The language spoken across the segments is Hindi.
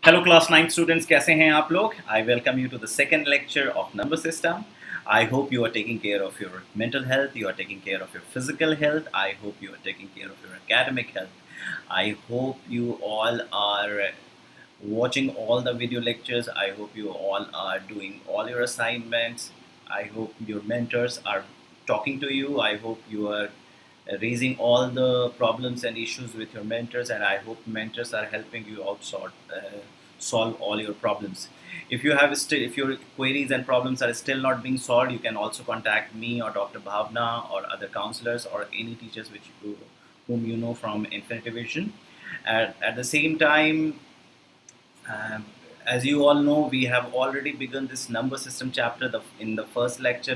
Hello class 9 students, कैसे हैं आप लोग? I welcome you to the second lecture of number system. I hope you are taking care of your mental health, you are taking care of your physical health. I hope you are taking care of your academic health. I hope you all are watching all the video lectures. I hope you all are doing all your assignments. I hope your mentors are talking to you. I hope you are raising all the problems and issues with your mentors, and I hope mentors are helping you solve all your problems. If your queries and problems are still not being solved, you can also contact me or Dr. Bhavna or other counselors or any teachers whom you know from Infinity Vision. At the same time, um, as you all know, we have already begun this number system chapter. In the first lecture,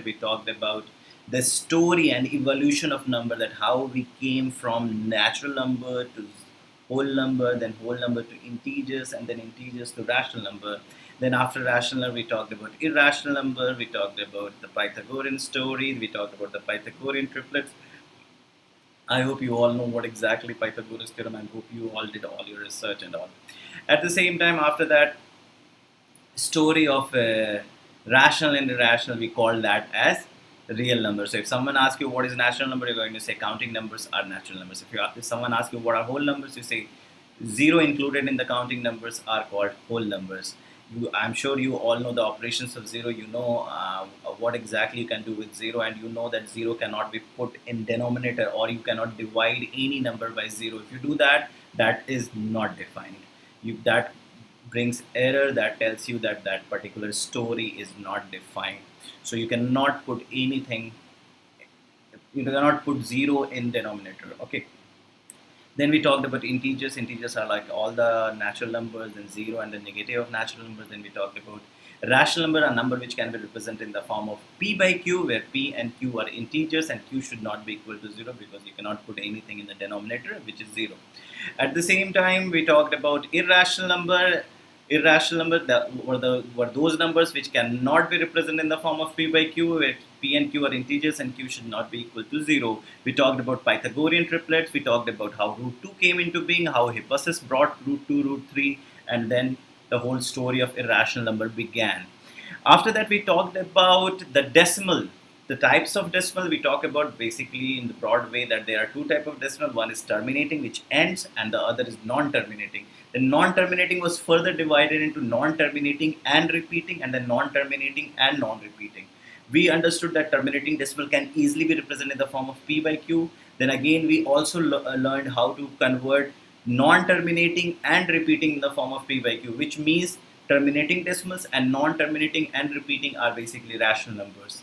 we talked about the story and evolution of number. That how we came from natural number to whole number, then whole number to integers, and then integers to rational number. Then after rational number, we talked about irrational number. We talked about the Pythagorean story. We talked about the Pythagorean triplets. I hope you all know what exactly Pythagoras theorem, and hope you all did all your research and all. At the same time, after that story of rational and irrational, we call that as real numbers. So if someone asks you what is natural number, you're going to say counting numbers are natural numbers. If someone asks you what are whole numbers, you say zero included in the counting numbers are called whole numbers. I'm sure you all know the operations of zero. You know what exactly you can do with zero, and you know that zero cannot be put in denominator, or you cannot divide any number by zero. If you do that, that is not defined. That brings error, that tells you that that particular story is not defined. So you cannot put anything, you cannot put zero in denominator. Okay. Then we talked about integers. Integers are like all the natural numbers, then zero and the negative of natural numbers. Then we talked about rational number, a number which can be represented in the form of p by q, where p and q are integers, and q should not be equal to zero because you cannot put anything in the denominator, which is zero. At the same time, we talked about irrational number. Irrational number that were those numbers which cannot be represented in the form of p by q, where p and q are integers and q should not be equal to zero. We talked about Pythagorean triplets. We talked about how root 2 came into being, how Hippasus brought root 2, root 3, and then the whole story of irrational number began. After that, we talked about the decimal. The types of decimal we talk about basically in the broad way that there are two types of decimal. One is terminating, which ends, and the other is non-terminating. The non-terminating was further divided into non-terminating and repeating, and then non-terminating and non-repeating. We understood that terminating decimal can easily be represented in the form of p by q. Then again, we also learned how to convert non-terminating and repeating in the form of p by q, which means terminating decimals and non-terminating and repeating are basically rational numbers.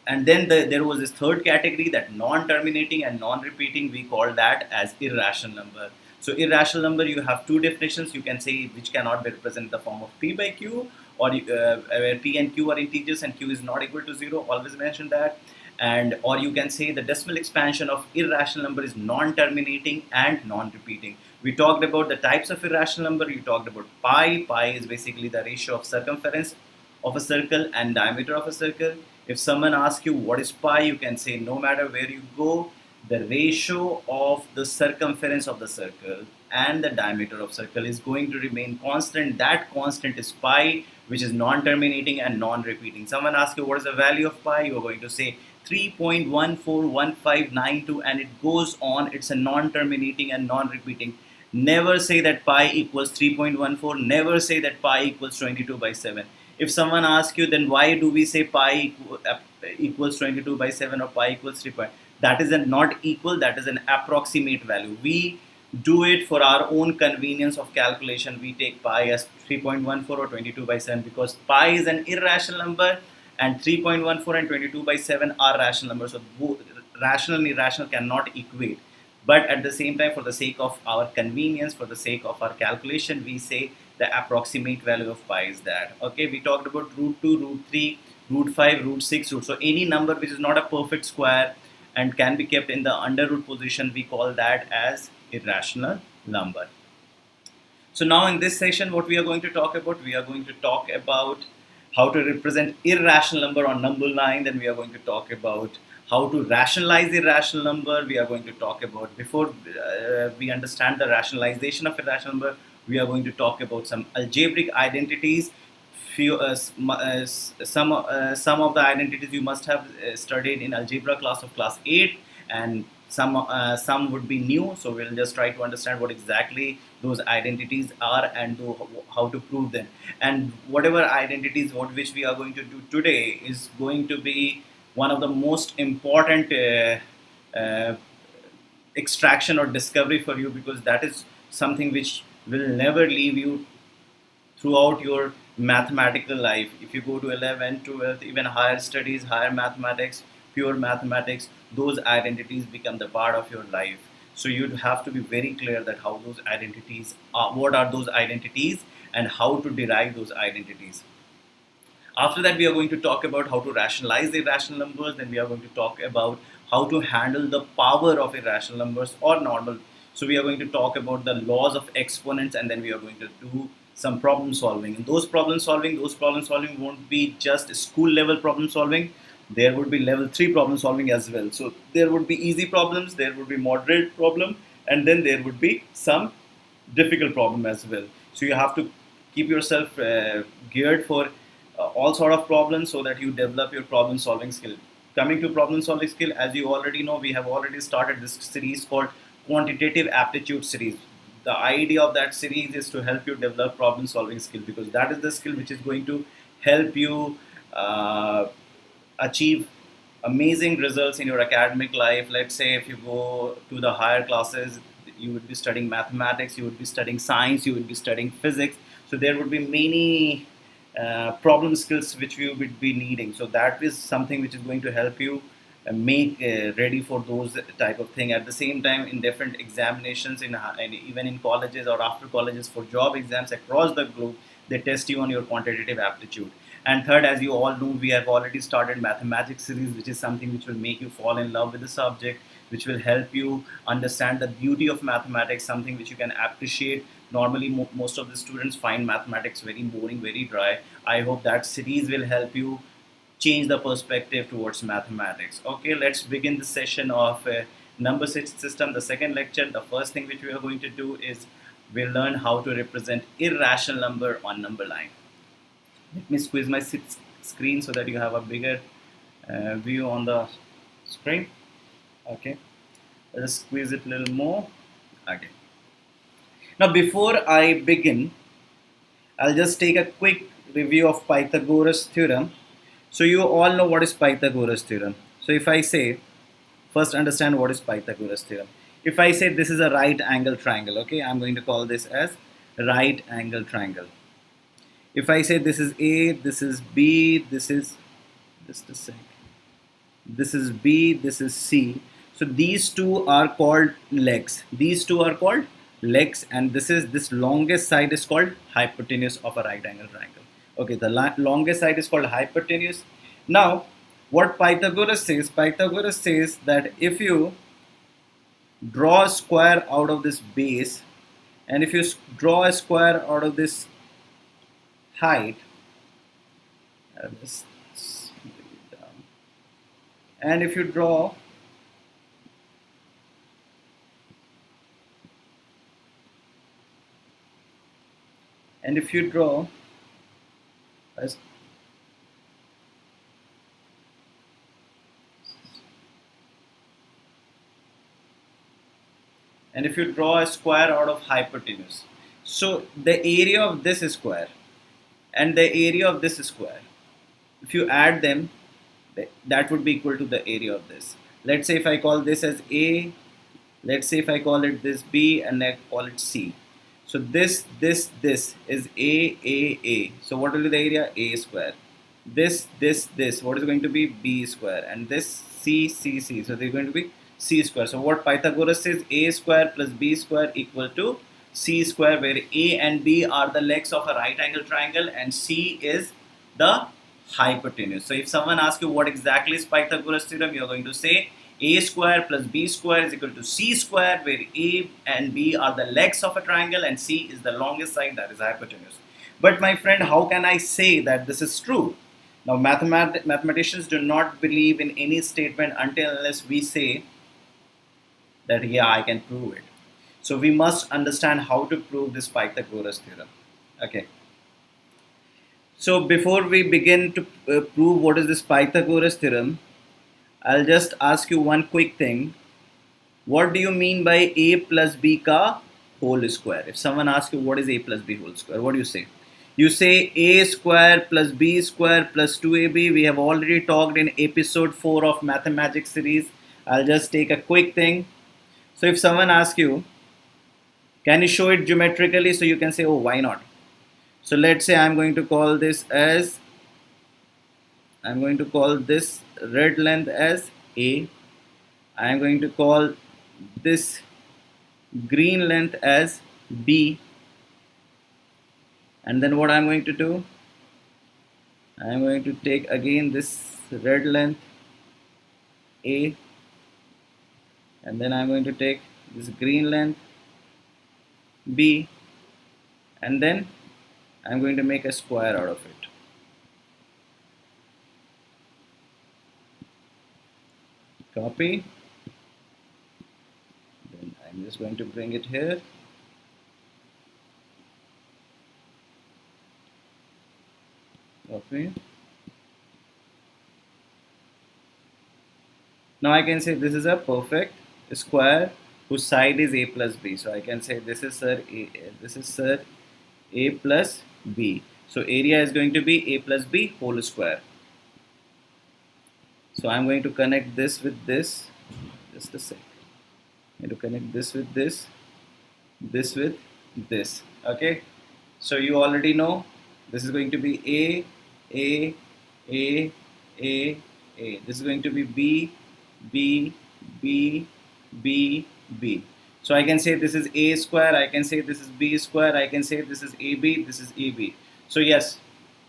And then there was this third category, that non-terminating and non-repeating, we call that as irrational number. So irrational number, you have two definitions. You can say which cannot be represented in the form of p by q, or where p and q are integers and q is not equal to zero. Always mention that. And or you can say the decimal expansion of irrational number is non-terminating and non-repeating. We talked about the types of irrational number. You talked about pi. Pi is basically the ratio of circumference of a circle and diameter of a circle. If someone asks you what is pi, you can say no matter where you go, the ratio of the circumference of the circle and the diameter of circle is going to remain constant. That constant is pi, which is non-terminating and non-repeating. Someone asks you what is the value of pi, you are going to say 3.141592, and it goes on. It's a non-terminating and non-repeating. Never say that pi equals 3.14. Never say that pi equals 22 by 7. If someone asks you, then why do we say pi equals 22 by 7 or pi equals 3 pi? That is not equal, that is an approximate value. We do it for our own convenience of calculation. We take pi as 3.14 or 22 by 7 because pi is an irrational number, and 3.14 and 22 by 7 are rational numbers. So both rational and irrational cannot equate. But at the same time, for the sake of our convenience, for the sake of our calculation, we say the approximate value of pi is that. Okay, we talked about root 2, root 3, root 5, root 6, root. So any number which is not a perfect square and can be kept in the under root position, we call that as irrational number. So now in this session, what we are going to talk about, we are going to talk about how to represent irrational number on number line. Then we are going to talk about how to rationalize the irrational number. We are going to talk about, before we understand the rationalization of irrational number, We are going to talk about some algebraic identities. Some of the identities you must have studied in algebra class of class 8, and some would be new. So we'll just try to understand what exactly those identities are and how to prove them. And whatever identities which we are going to do today is going to be one of the most important uh, extraction or discovery for you, because that is something which will never leave you throughout your mathematical life. If you go to 11th, 12th, even higher studies, higher mathematics, pure mathematics, those identities become the part of your life. So you'd have to be very clear that how those identities are, what are those identities, and how to derive those identities. After that, we are going to talk about how to rationalize the irrational numbers. Then we are going to talk about how to handle the power of irrational numbers or normal. So we are going to talk about the laws of exponents, and then we are going to do some problem solving. And those problem solving won't be just school level problem solving. There would be level 3 problem solving as well. So there would be easy problems, there would be moderate problem, and then there would be some difficult problem as well. So you have to keep yourself geared for all sort of problems so that you develop your problem solving skill. Coming to problem solving skill, as you already know, we have already started this series called quantitative aptitude series. The idea of that series is to help you develop problem solving skill, because that is the skill which is going to help you achieve amazing results in your academic life. Let's say if you go to the higher classes, you would be studying mathematics, you would be studying science, you would be studying physics. So there would be many problem skills which you would be needing. So that is something which is going to help you make ready for those type of thing. At the same time, in different examinations, and even in colleges or after colleges for job exams across the globe, they test you on your quantitative aptitude. And third, as you all know, we have already started mathematics series, which is something which will make you fall in love with the subject, which will help you understand the beauty of mathematics, something which you can appreciate. Normally, most of the students find mathematics very boring, very dry. I hope that series will help you change the perspective towards mathematics. Okay, let's begin the session of number system, the second lecture. The first thing which we are going to do is we'll learn how to represent irrational number on number line. Let me squeeze my screen so that you have a bigger view on the screen. Okay, let's squeeze it a little more. Okay. Now, before I begin, I'll just take a quick review of Pythagoras theorem. So you all know what is Pythagoras theorem. So if I say, first understand what is Pythagoras theorem. If I say this is a right angle triangle, okay, I'm going to call this as right angle triangle. If I say this is A, this is B, this is, just a sec, this is B, this is C. So these two are called legs. These two are called legs, and this longest side is called hypotenuse of a right angle triangle. Okay, the longest side is called hypotenuse. Now, what Pythagoras says that if you draw a square out of this base, and if you draw a square out of this height, and if you draw as and if you draw a square out of hypotenuse, so the area of this square and the area of this square, if you add them, that would be equal to the area of this. Let's say if I call this as A, let's say if I call it this B, and I call it C. So this is A. So what will be the area? A square. This, what is going to be? B square. And this C. So they're going to be C square. So what Pythagoras says, A square plus B square equal to C square, where A and B are the legs of a right angle triangle and C is the hypotenuse. So if someone asks you what exactly is Pythagoras theorem, you are going to say A square plus B square is equal to C square, where A and B are the legs of a triangle and C is the longest side, that is hypotenuse. But my friend, how can I say that this is true? Now, mathematicians do not believe in any statement until unless we say that, yeah, I can prove it. So we must understand how to prove this Pythagoras theorem. Okay. So before we begin to prove what is this Pythagoras theorem, I'll just ask you one quick thing. What do you mean by a plus b ka whole square? If someone asks you what is a plus b whole square, what do you say? You say a square plus b square plus 2ab. We have already talked in episode 4 of mathematics series. I'll just take a quick thing. So if someone asks you, can you show it geometrically? So you can say, oh, why not? So let's say I'm going to call this red length as a. I'm going to call this green length as b, and then what I'm going to do, I'm going to take again this red length a, and then I'm going to take this green length b, and then I'm going to make a square out of it. Copy. Then I'm just going to bring it here. Copy. Now I can say this is a perfect square whose side is a plus b. So I can say this is a plus b. So area is going to be a plus b whole square. So I'm going to connect this with this. Just a sec. I'm going to connect this with this with this. Okay. So you already know this is going to be a, a, a, a, a. This is going to be b, b, b, b, b. So I can say this is a square, I can say this is b square, I can say this is ab, this is ab. So yes,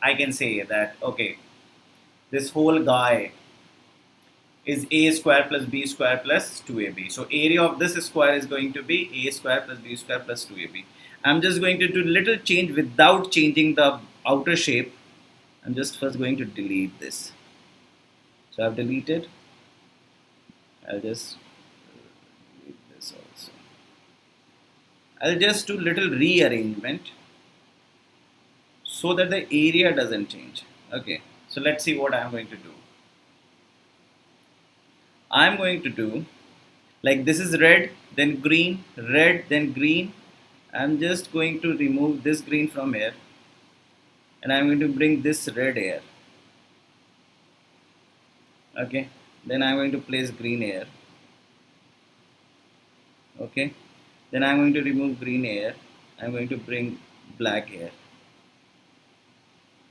I can say that, okay, this whole guy is a square plus b square plus 2ab. So area of this square is going to be a square plus b square plus 2ab. I'm just going to do little change without changing the outer shape. I'm just first going to delete this. So I've deleted. I'll just delete this also. I'll just do little rearrangement so that the area doesn't change. Okay, so let's see what I'm going to do. I'm going to do like this is red, then green, red, then green. I'm just going to remove this green from here, and I'm going to bring this red here. Okay, then I'm going to place green here. Okay, then I'm going to remove green here. I'm going to bring black here,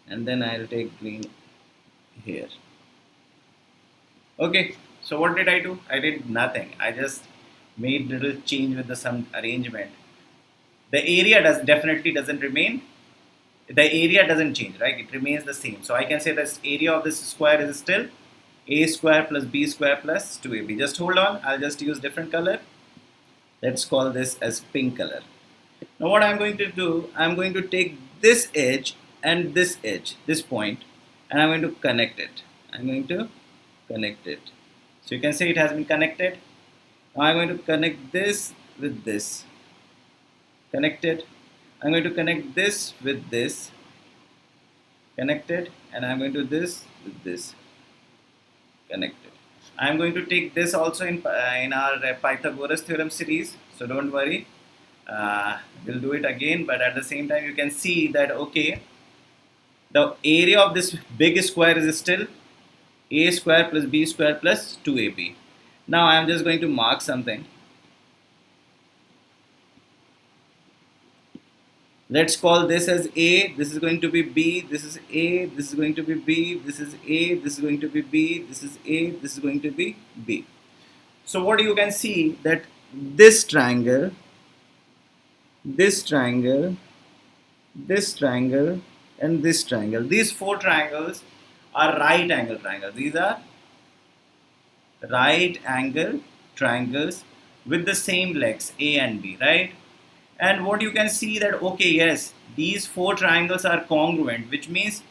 and then I'll take green here. Okay, so what did I do? I did nothing. I just made little change with some arrangement. The area definitely doesn't remain. The area doesn't change, right? It remains the same. So I can say the area of this square is still a square plus b square plus 2ab. Just hold on. I'll just use different color. Let's call this as pink color. Now what I'm going to do, I'm going to take this edge, this point, and I'm going to connect it. I'm going to connect it. So you can see it has been connected. Now I'm going to connect this with this. Connected. I'm going to connect this with this. Connected. And I'm going to do this with this. Connected. I'm going to take this also in our Pythagoras theorem series. So don't worry. We'll do it again. But at the same time, you can see that, okay, the area of this big square is still a square plus b square plus 2ab. Now I am just going to mark something. Let's call this as a, this is going to be b, this is a, this is going to be b, this is a, this is going to be b, this is a, this is going to be b. So what you can see that this triangle, this triangle, this triangle, and this triangle, these four triangles are right angle triangles. These are right angle triangles with the same legs a and b, right? And what you can see that, okay, yes, these four triangles are congruent, which means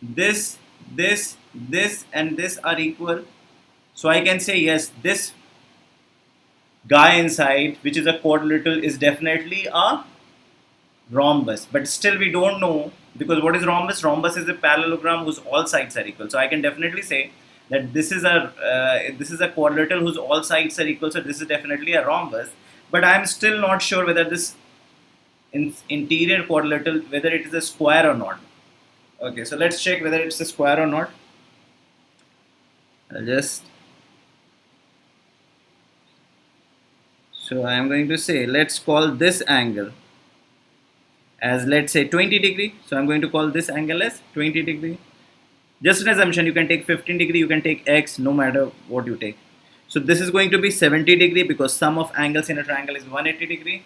this, this, this, and this are equal. So I can say yes, this guy inside, which is a quadrilateral, is definitely a rhombus. But still we don't know, because what is rhombus? Rhombus is a parallelogram whose all sides are equal. So I can definitely say that this is a quadrilateral whose all sides are equal. So this is definitely a rhombus. But I am still not sure whether this interior quadrilateral, whether it is a square or not. Okay, so let's check whether it's a square or not. I'll just so I am going to say, let's call this angle as, let's say, 20 degree. So I'm going to call this angle as 20 degree. Just an assumption, you can take 15 degree, you can take x, no matter what you take. So this is going to be 70 degree, because sum of angles in a triangle is 180 degree.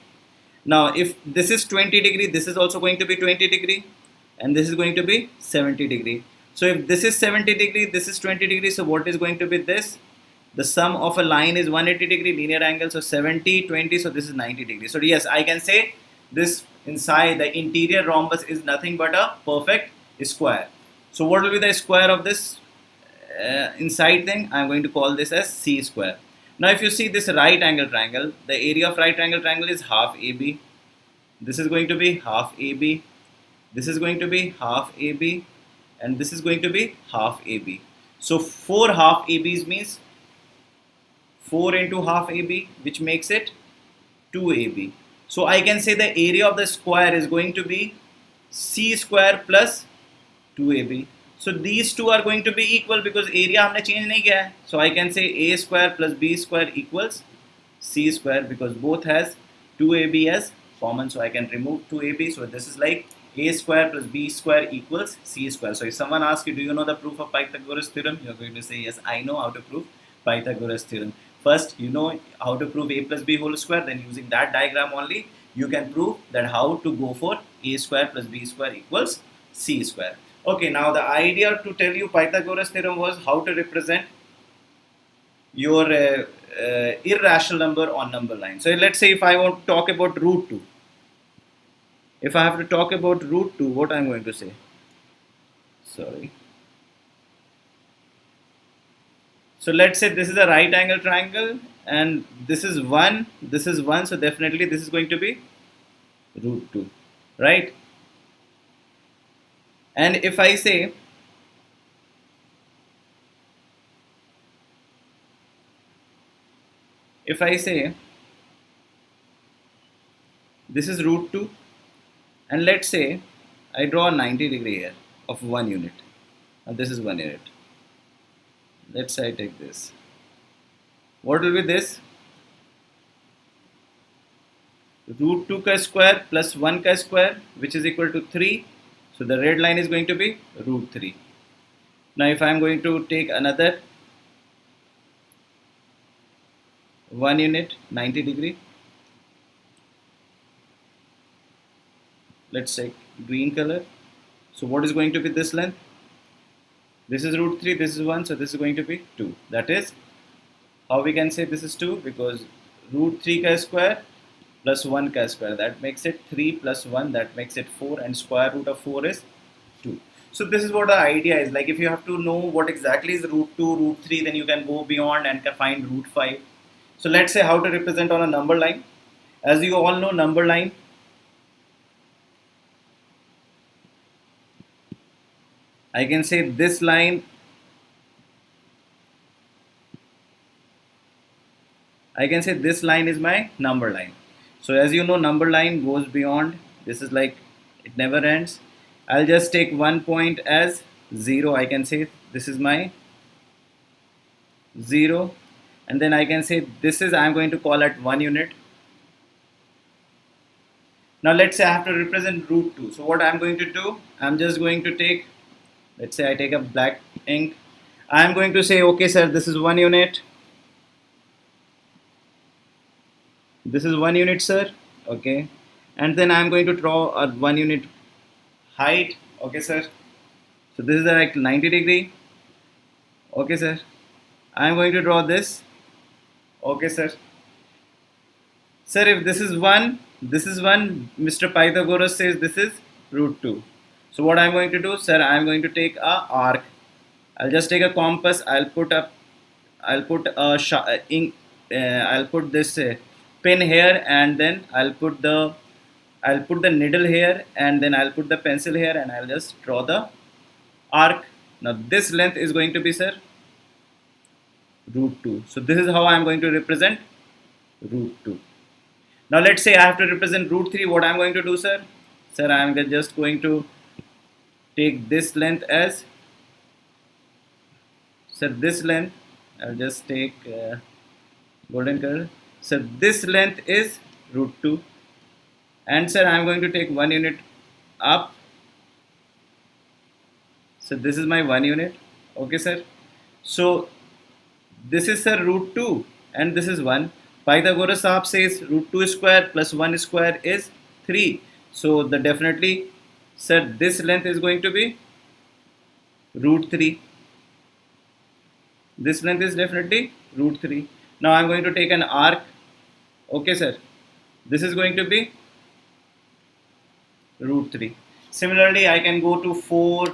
Now if this is 20 degree, this is also going to be 20 degree, and this is going to be 70 degree. So if this is 70 degree, this is 20 degree, so what is going to be this? The sum of a line is 180 degree linear angle, so 70, 20, so this is 90 degree. So yes, I can say this inside the interior rhombus is nothing but a perfect square. So what will be the square of this inside thing? I'm going to call this as C square. Now if you see this right angle triangle, the area of right angle triangle is half AB. This is going to be half AB. This is going to be half AB. And this is going to be half AB. So 4 half ABs means 4 into half AB, which makes it 2AB. So I can say the area of the square is going to be C square plus 2AB. So these two are going to be equal because area हमने change नहीं किया है. So I can say A square plus B square equals C square, because both has 2AB as common. So I can remove 2AB. So this is like A square plus B square equals C square. So if someone asks you, do you know the proof of Pythagoras theorem? You're going to say, yes, I know how to prove Pythagoras theorem. First, you know how to prove A plus B whole square. Then using that diagram only, you can prove that how to go for A square plus B square equals C square. Okay, now the idea to tell you Pythagoras theorem was how to represent your irrational number on number line. So let's say if I want to talk about root 2. If I have to talk about root 2, what I'm going to say? Sorry. So let's say this is a right angle triangle and this is 1, this is 1. So definitely this is going to be root 2, right? And if I say this is root 2, and let's say I draw a 90 degree here of 1 unit, and this is 1 unit. Let's say I take this. What will be this? Root 2 ka square plus 1 ka square, which is equal to 3. So the red line is going to be root 3. Now if I am going to take another 1 unit, 90 degree. Let's say green color. So what is going to be this length? This is root 3, this is 1, so this is going to be 2. That is how we can say this is 2, because root 3 ka square plus 1 ka square, that makes it 3 plus 1, that makes it 4, and square root of 4 is 2. So this is what the idea is. Like if you have to know what exactly is root 2, root 3, then you can go beyond and find root 5. So let's say how to represent on a number line. As you all know, number line, I can say this line, is my number line. So as you know, number line goes beyond. This is like it never ends. I'll just take one point as 0. I can say this is my 0, and then I can say this is, I'm going to call it 1 unit. Now let's say I have to represent root 2. So what I'm going to do, I'm just going to take, let's say I take a black ink. I'm going to say, okay sir, this is 1 unit. This is 1 unit, sir. Okay. And then I'm going to draw a 1 unit height. Okay, sir. So this is like 90 degree. Okay, sir. I'm going to draw this. Okay, sir. Sir, if this is 1, Mr. Pythagoras says this is root 2. So what I'm going to do, sir, I'm going to take a arc. I'll just take a compass. I'll put a ink. I'll put this pin here, and then I'll put the needle here, and then I'll put the pencil here, and I'll just draw the arc. Now this length is going to be, sir, root 2. So this is how I am going to represent root 2. Now let's say I have to represent root 3. What I am going to do, sir? Sir, I am just going to take this length as, sir, this length. I'll just take golden color. So this length is root 2. And sir, I am going to take 1 unit up. So this is my 1 unit. Okay, sir. So this is, sir, root 2 and this is 1. Pythagoras Sahab says root 2 square plus 1 square is 3. So the definitely, sir, this length is going to be root 3. This length is definitely root 3. Now I am going to take an arc. Okay, sir. This is going to be root 3. Similarly, I can go to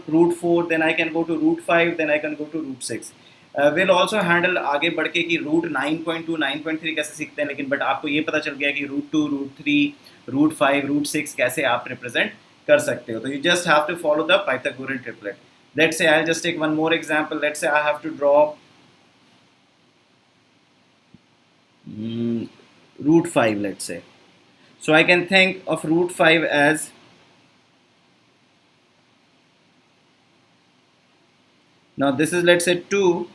root 4, then I can go to root 5, then I can go to root 6. We'll also handle आगे बढ़ के कि रूट 9.2, 9.3 कैसे सीखते हैं, लेकिन बट आपको ये पता चल गया कि रूट 2, रूट 3, रूट 5, रूट 6 कैसे आप रिप्रेजेंट कर सकते हो. तो you just have to follow the Pythagorean triplet. Let's say I'll just take one more example. Let's say I have to draw root 5, let's say. So I can think of root 5 as, now this is, let's say, 2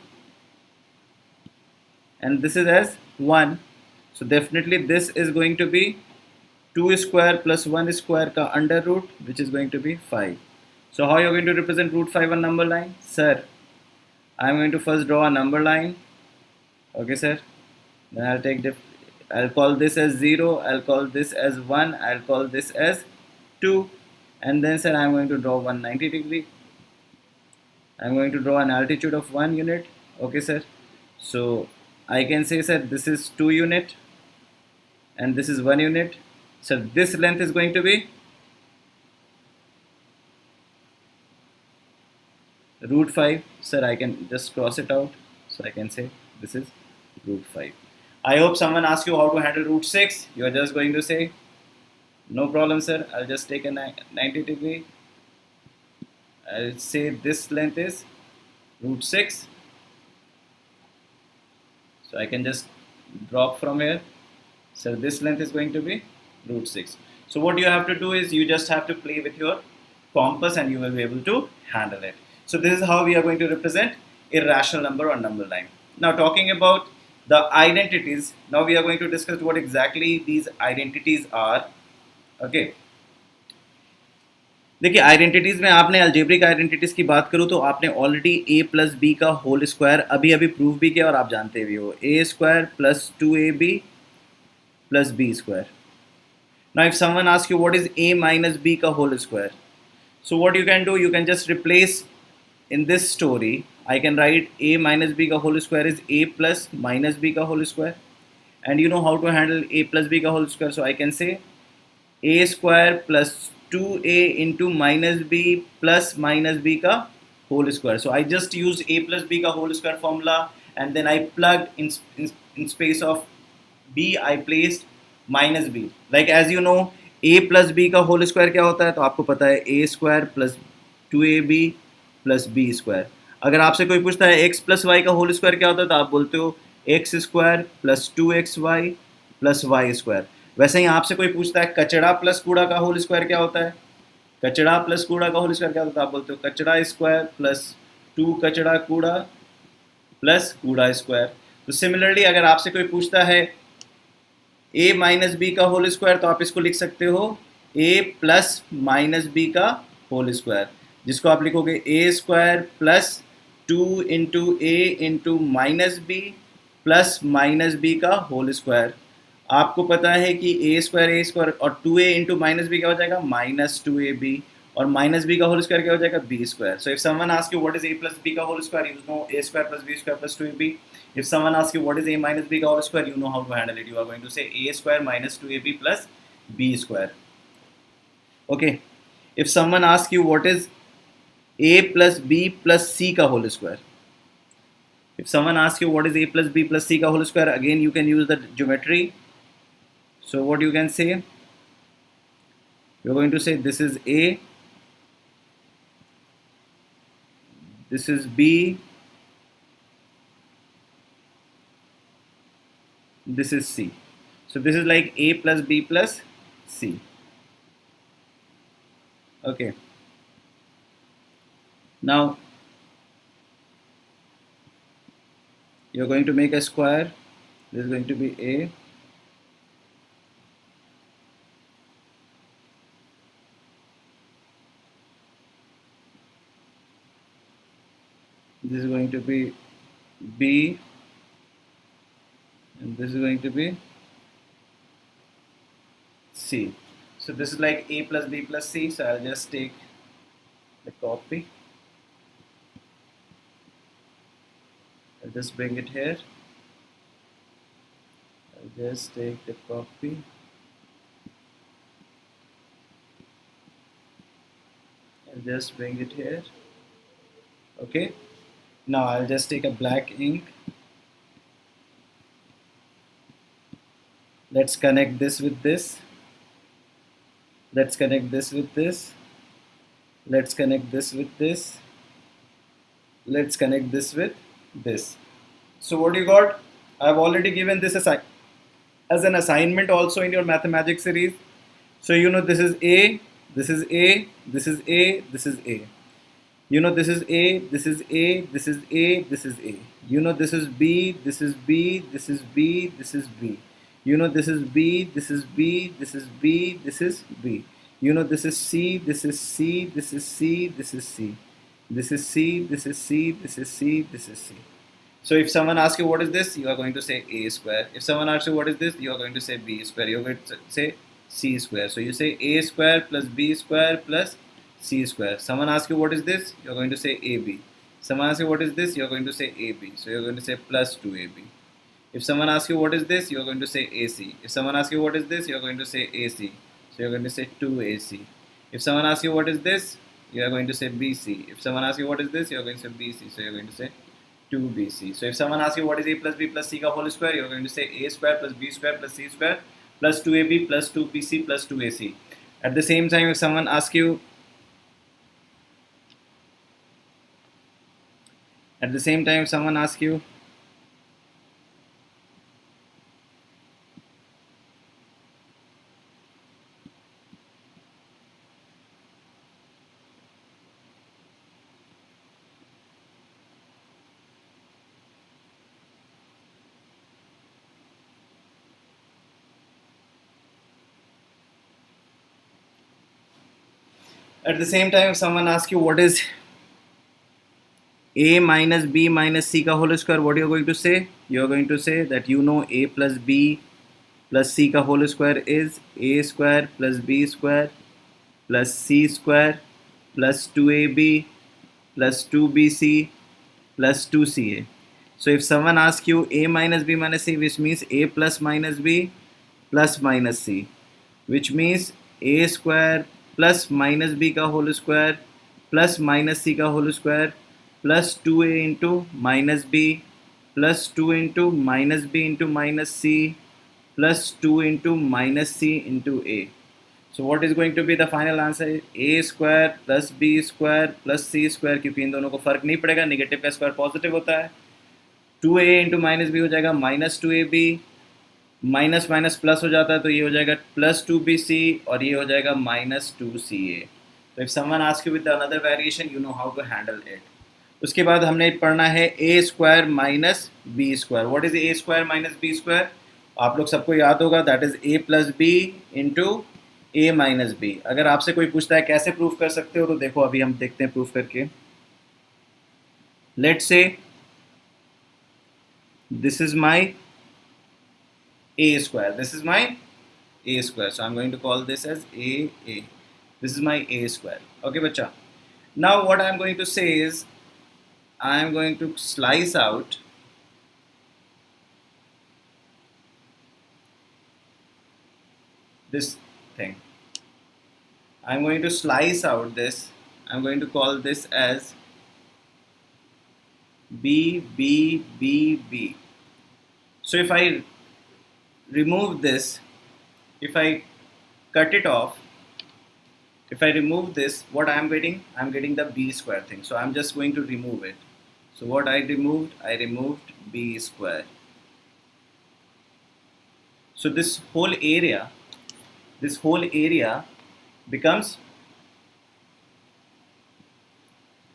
and this is as 1. So definitely this is going to be 2 square plus 1 square ka under root, which is going to be 5. So how you are going to represent root 5 on number line? Sir, I am going to first draw a number line. Okay, sir. Then I'll take I'll call this as 0, I'll call this as 1, I'll call this as 2, and then, sir, I am going to draw 190 degree. I am going to draw an altitude of 1 unit. Okay, sir. So I can say, sir, this is 2 unit and this is 1 unit. So this length is going to be root 5. Sir, I can just cross it out. So I can say this is root 5. I hope someone asks you how to handle root 6. You are just going to say, no problem, sir. I'll just take a 90 degree. I'll say this length is root 6. So I can just drop from here. So this length is going to be root 6. So what you have to do is you just have to play with your compass and you will be able to handle it. So this is how we are going to represent irrational number on number line. Now talking about the identities, now we are going to discuss what exactly these identities are. Okay. देखिए आइडेंटिटीज़ में आपने अलजेब्रिक आइडेंटिटीज़ की बात करूँ तो आपने ऑलरेडी a प्लस बी का होल स्क्वायर अभी अभी प्रूव भी किया और आप जानते भी हो, a square plus 2ab plus b square. Now if someone asks you what is a minus b का whole square, so what you can do, you can just replace in this story. I can write a minus b का whole square is a plus minus b का whole square, and you know how to handle a plus b का whole square. So I can say a square plus 2a into minus b plus minus b का whole square. So I just used a plus b का whole square formula, and then I plugged in space of b I placed minus b. Like as you know, a plus b का whole square क्या होता है, तो आपको पता है a square plus 2ab plus b square. अगर आपसे कोई पूछता है x plus y का whole square क्या होता है, तो आप बोलते हो x square plus 2xy plus y square. वैसे ही आपसे कोई पूछता है कचड़ा प्लस कूड़ा का होल स्क्वायर क्या होता है, कचड़ा प्लस कूड़ा का होल स्क्वायर क्या होता है, आप बोलते हो कचड़ा स्क्वायर प्लस 2 कचड़ा कूड़ा प्लस कूड़ा स्क्वायर. तो सिमिलरली अगर आपसे कोई पूछता है a माइनस बी का होल स्क्वायर, तो आप इसको लिख सकते हो a प्लस माइनस बी का होल स्क्वायर, जिसको आप लिखोगे a square plus 2 into A into minus B plus minus B का होल स्क्वायर. आपको पता है कि a स्क्वायर और 2a इंटू माइनस बी क्या हो जाएगा, माइनस 2ab, और माइनस बी का होल स्क्वायर क्या हो जाएगा, b square. So if someone ask you what is a plus b का whole square, you know a square plus b square plus 2ab. If someone ask you what is a minus b का whole square, you know how to handle it. You are going to say a square minus 2ab plus b square. Okay. If someone ask you what is a plus b plus c का whole square, If someone asks you what is a plus b plus c ka whole square, again you can use the geometry. So what you can say, you're going to say this is a, this is b, this is c. So this is like a plus b plus c. Okay, now you're going to make a square. This is going to be a, this is going to be b, and this is going to be c. So this is like a plus b plus c. So I'll just take the copy. I'll just bring it here. I'll just take the copy. I'll just bring it here. Okay. Now I'll just take a black ink. Let's connect this with this. Let's connect this with this. Let's connect this with this. Let's connect this with this. So what you got? I've already given this as an assignment also in your mathematics series. So you know this is A, this is A, this is A, this is A. You know this is A, this is A, this is A, this is A. You know this is B, this is B, this is B, this is B. You know this is B, this is B, this is B, this is B. You know this is C, this is C, this is C, this is C. This is C, this is C, this is C, this is C. So if someone asks you what is this, you are going to say a square. If someone asks you what is this, you are going to say b square. You are going to say c square. So you say a square plus b square plus c square. Someone asks you what is this, you are going to say ab. Someone asks you what is this, you are going to say ab. So you are going to say plus 2ab. If someone asks you what is this, you are going to say ac. If someone asks you what is this, you are going to say ac. So you are going to say 2ac. If someone asks you what is this, you are going to say bc. If someone asks you what is this, you are going to say bc. So you are going to say 2bc. So if someone asks you what is a plus b plus c ka whole square, you are going to say a square plus b square plus c square plus 2ab plus 2bc plus 2ac. At the same time, if someone asks you, at the same time, if someone asks you, at the same time, if someone asks you what is a minus b minus c ka whole square, what you are going to say? You are going to say that you know a plus b plus c ka whole square is a square plus b square plus c square plus 2ab plus 2bc plus 2ca. So if someone asks you a minus b minus c, which means a plus minus b plus minus c, which means a square plus minus b ka whole square plus minus c ka whole square plus 2a into minus b plus 2 into minus b into minus c plus 2 into minus c into a. So what is going to be the final answer? A square plus b square plus c square, क्योंकि इन दोनों को फर्क नहीं पड़ेगा, नेगेटिव का स्क्वायर पॉजिटिव होता है. 2a इंटू माइनस बी हो जाएगा minus 2ab, minus minus plus हो जाता है तो ये हो जाएगा प्लस 2bc और ये हो जाएगा माइनस 2ca. तो if someone ask you with another variation, you know how to handle it. उसके बाद हमने पढ़ना है a square minus B square. What is a square minus B square? आप लोग सबको याद होगा, that is a plus B into a minus B. अगर आपसे कोई पूछता है कैसे प्रूफ कर सकते हो, तो देखो अभी हम देखते हैं प्रूफ करके. Let's say this is my a square, this is my a square, so I'm going to call this as a. This is my a square. Okay bacha, now what I'm going to say is I'm going to slice out this thing. I'm going to slice out this. I'm going to call this as B, B, B, B. So if I remove this, if I cut it off, if I remove this, what I am getting? I am getting the B square thing. So I am just going to remove it. So what I removed B square. So this whole area becomes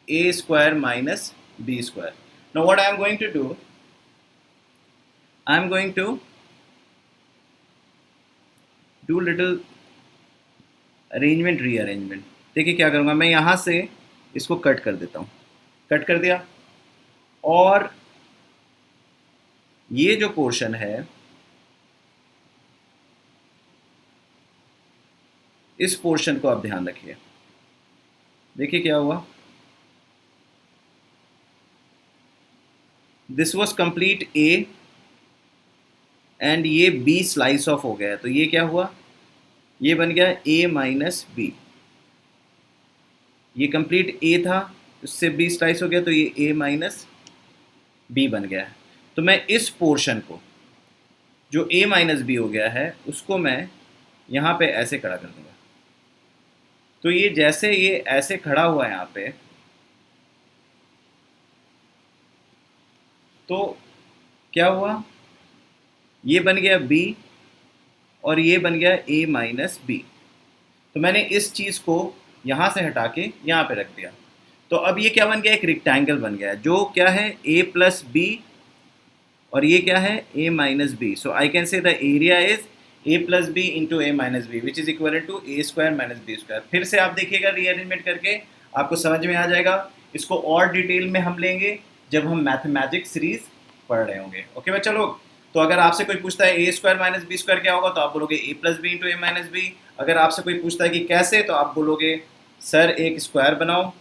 A square minus B square. Now what I am going to do, I am going to do little arrangement rearrangement. देखिए क्या करूँगा, मैं यहाँ से इसको कट कर देता हूँ. कट कर दिया, और ये जो पोर्शन है, इस पोर्शन को आप ध्यान रखिए. देखिए क्या हुआ, this was complete A and ये बी स्लाइस ऑफ हो गया. तो ये क्या हुआ, ये बन गया a माइनस बी. ये कंप्लीट a था, उससे b स्लाइस हो गया, तो ये a माइनस बी बन गया है. तो मैं इस पोर्शन को, जो a माइनस बी हो गया है, उसको मैं यहाँ पे ऐसे खड़ा कर दूंगा. तो ये जैसे ये ऐसे खड़ा हुआ है यहाँ पे, तो क्या हुआ, ये बन गया b और ये बन गया a माइनस बी. तो मैंने इस चीज़ को यहाँ से हटा के यहाँ पे रख दिया. तो अब ये क्या बन गया, एक रेक्टेंगल बन गया, जो क्या है a प्लस बी, और ये क्या है a minus b. So I can say the area is a plus B into a minus b, which is equal to a square minus B square. फिर से आप देखिएगा रीअरेंजमेंट करके, आपको समझ में आ जाएगा. इसको और डिटेल में हम लेंगे जब हम मैथमेटिक्स सीरीज पढ़ रहे होंगे. ओके बच्चा लोग. तो अगर आपसे कोई पूछता है a square minus B square क्या होगा, तो आप बोलोगे a plus B into a minus B. अगर आपसे कोई पूछता है कि कैसे, तो आप बोलोगे सर एक स्क्वायर बनाओ,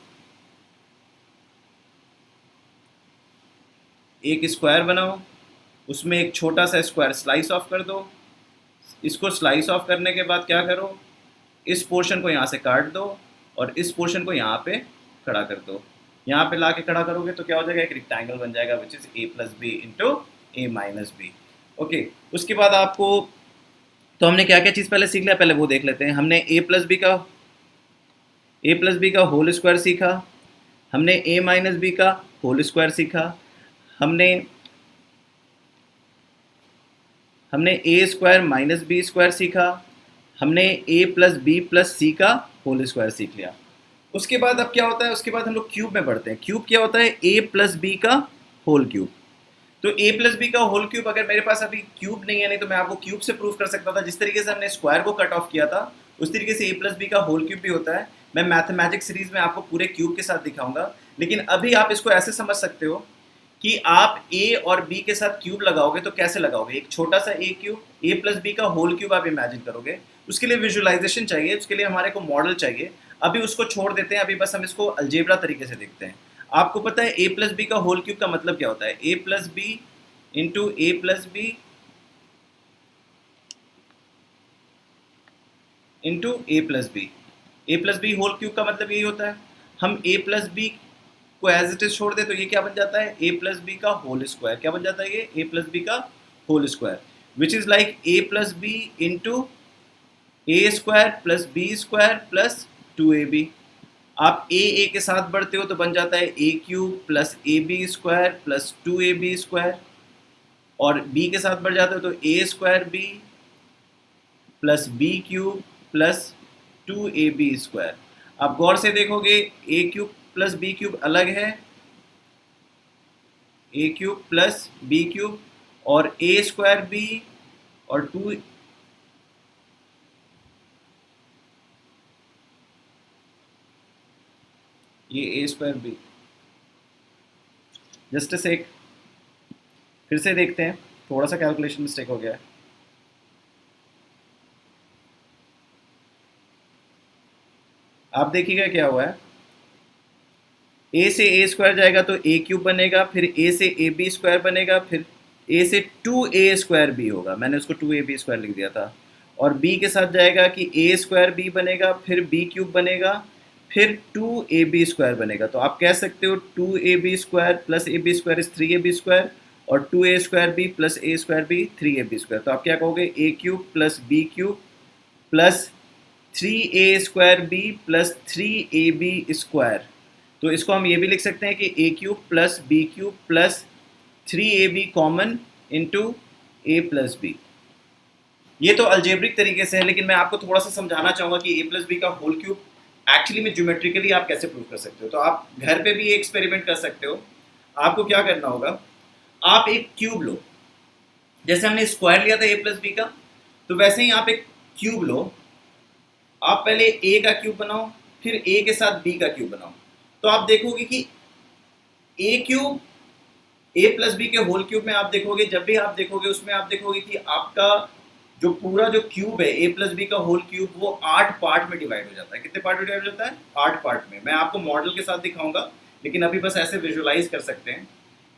एक स्क्वायर बनाओ, उसमें एक छोटा सा स्क्वायर स्लाइस ऑफ कर दो. इसको स्लाइस ऑफ करने के बाद क्या करो, इस पोर्शन को यहाँ से काट दो और इस पोर्शन को यहाँ पे खड़ा कर दो. यहाँ पे ला के खड़ा करोगे तो क्या हो जाएगा, एक रेक्टेंगल बन जाएगा, which is a plus B into a minus b. Okay, उसके बाद आपको, तो हमने क्या क्या चीज़ पहले सीख लिया, पहले वो देख लेते हैं. हमने ए प्लस बी का होल स्क्वायर सीखा, हमने ए माइनस बी का होल स्क्वायर सीखा, हमने ए स्क्वायर माइनस बी स्क्वायर सीखा, हमने ए प्लस बी प्लस सी का होल स्क्वायर सीख लिया. उसके बाद अब क्या होता है, उसके बाद हम लोग क्यूब में पढ़ते हैं. क्यूब क्या होता है, ए प्लस बी का होल क्यूब. तो a प्लस बी का होल क्यूब, अगर मेरे पास अभी क्यूब नहीं है, नहीं तो मैं आपको क्यूब से प्रूव कर सकता था. जिस तरीके से हमने स्क्वायर को कट ऑफ किया था, उस तरीके से a प्लस बी का होल क्यूब भी होता है. मैं मैथमेटिक्स सीरीज में आपको पूरे क्यूब के साथ दिखाऊंगा. लेकिन अभी आप इसको ऐसे समझ सकते हो कि आप a और b के साथ क्यूब लगाओगे तो कैसे लगाओगे. एक छोटा सा a cube, a plus b का होल क्यूब आप इमेजिन करोगे. उसके लिए विजुअलाइजेशन चाहिए, उसके लिए हमारे को मॉडल चाहिए. अभी उसको छोड़ देते हैं, अभी बस हम इसको अलजेब्रा तरीके से देखते हैं. आपको पता है a प्लस बी का होल क्यूब का मतलब क्या होता है, a plus B into a plus B into a plus b. A plus b whole cube का मतलब यही होता है. हम ए प्लस बी को एज इट इज छोड़ दे तो ये क्या बन जाता है, ए प्लस बी का होल स्क्वायर. क्या बन जाता है ये, ए प्लस बी का whole square, which is like a plus B into a square plus b square plus 2ab. आप ए के साथ बढ़ते हो तो बन जाता है a cube plus a b square plus 2ab square, और b के साथ बढ़ जाते हो तो a square b plus b cube plus 2ab square. आप गौर से देखोगे a cube plus b cube अलग है, a cube plus b cube, और ए स्क्वायर बी और 2 ये a square b. Just sec फिर से देखते हैं, थोड़ा सा कैलकुलेशन मिस्टेक हो गया है. आप देखिएगा क्या हुआ है, ए से ए स्क्वायर जाएगा तो ए क्यूब बनेगा, फिर ए से ए बी स्क्वायर बनेगा, फिर ए से 2a स्क्वायर बी होगा, मैंने उसको 2ab स्क्वायर लिख दिया था. और b के साथ जाएगा कि ए स्क्वायर बी बनेगा, फिर बी क्यूब बनेगा, फिर 2ab² बनेगा। तो आप कह सकते हो 2ab² plus ab square is 3ab² और 2a² प्लस a² 3ab²। तो आप क्या कहोगे, a³ plus b³ plus 3a² plus 3ab²। तो इसको हम ये भी लिख सकते हैं कि a³ plus b³ plus 3ab common into a plus b. ये तो अल्जेब्रिक तरीके से है, लेकिन मैं आपको थोड़ा सा समझाना चाहूँगा कि a प्लस बी का होल क्यूब एक्चुअली में ज्योमेट्रिकली आप कैसे प्रूव कर सकते हो। तो आप घर पे भी ये एक्सपेरिमेंट कर सकते हो। आपको क्या करना होगा, आप एक क्यूब लो, जैसे हमने स्क्वायर लिया था a प्लस बी का, तो वैसे ही आप एक क्यूब लो। आप पहले a का क्यूब बनाओ, फिर a के साथ b का क्यूब बनाओ। तो आप देखोगे कि a cube a plus b के होल क्यूब में आप देखोगे, जब भी आप देखोगे उसमें आप देखोगे कि आपका जो पूरा जो क्यूब है a प्लस बी का होल क्यूब वो 8 पार्ट में डिवाइड हो जाता है। कितने पार्ट में डिवाइड हो जाता है? 8 पार्ट में। मैं आपको मॉडल के साथ दिखाऊंगा, लेकिन अभी बस ऐसे विजुअलाइज कर सकते हैं।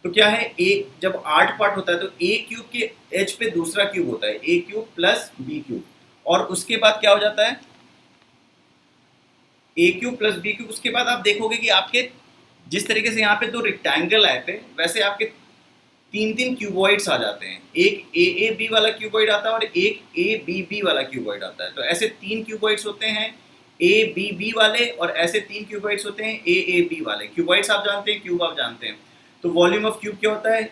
तो क्या है, ए जब 8 पार्ट होता है तो a क्यूब के एज पे दूसरा क्यूब होता है, a cube plus b cube, और उसके बाद क्या हो जाता है, a cube plus b cube. उसके बाद आप देखोगे कि आपके जिस तरीके से यहाँ पे 2 रेक्टेंगल आए थे, वैसे आपके 3 क्यूबॉइड्स आ जाते हैं। एक AAB वाला क्यूबॉइड आता है और एक ABB वाला क्यूबॉइड आता है। तो ऐसे 3 क्यूबॉइड्स होते हैं ABB वाले, और ऐसे 3 क्यूबॉइड्स होते हैं AAB वाले। क्यूबॉइड्स आप जानते हैं, क्यूब आप जानते हैं। तो वॉल्यूम ऑफ क्यूब क्या होता है,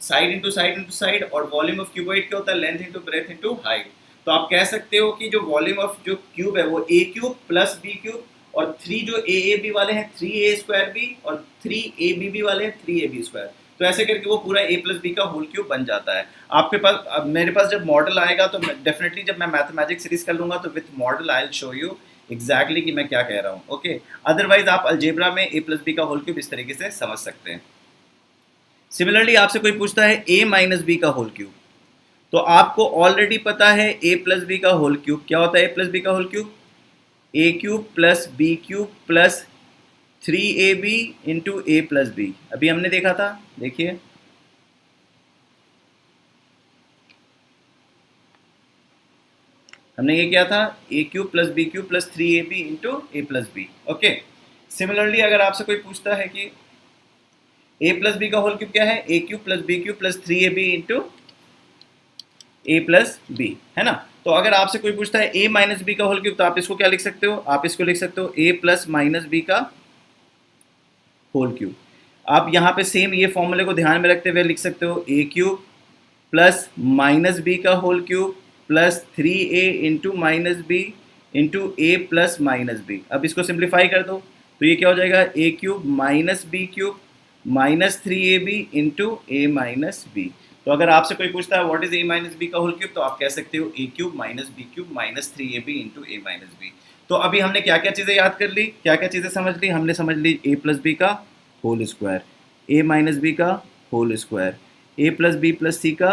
side into side into side, और वॉल्यूम ऑफ क्यूबॉइड क्या होता है, length into breadth into height. तो आप कह सकते हो कि जो वॉल्यूम ऑफ जो क्यूब है वो a cube plus b cube, और 3 जो AAB वाले हैं 3a² और 3ABB वाले हैं 3ab²। तो ऐसे करके वो पूरा a प्लस बी का होल क्यूब बन जाता है। आपके पास, अब मेरे पास जब मॉडल आएगा तो डेफिनेटली जब मैं मैथमेटिक्स सीरीज कर लूँगा तो with model I will show you exactly कि मैं क्या कह रहा हूँ। ओके, अदरवाइज आप अलजेब्रा में a प्लस बी का होल क्यूब इस तरीके से समझ सकते हैं। सिमिलरली आपसे कोई पूछता है a माइनस बी का होल क्यूब, तो आपको ऑलरेडी पता है a प्लस बी का होल क्यूब क्या होता है। a प्लस बी का whole cube a cube plus b cube plus 3ab into a plus b. अभी हमने देखा था, देखिए हमने ये किया था, a cube plus b cube plus 3ab into a plus b. Okay, similarly अगर आपसे कोई पूछता है कि a प्लस बी का होल क्यूब क्या है, a cube plus b cube plus 3ab into a plus b, है ना। तो अगर आपसे कोई पूछता है a माइनस बी का होल क्यूब, तो आप इसको क्या लिख सकते हो, आप इसको लिख सकते हो a प्लस माइनस बी का होल क्यूब। आप यहाँ पे सेम ये फॉर्मूले को ध्यान में रखते हुए लिख सकते हो a cube plus minus B का whole cube plus 3a into minus b into a plus minus b. अब इसको सिंप्लीफाई कर दो तो ये क्या हो जाएगा, a cube minus b cube minus 3ab into a minus b. तो अगर आपसे कोई पूछता है what is a minus B का होल क्यूब, तो आप कह सकते हो a cube minus b cube minus 3ab into a minus b. तो अभी हमने क्या क्या चीज़ें याद कर ली, क्या क्या चीज़ें समझ ली। हमने समझ ली a प्लस बी का whole square, a minus B का whole square, a plus b plus c का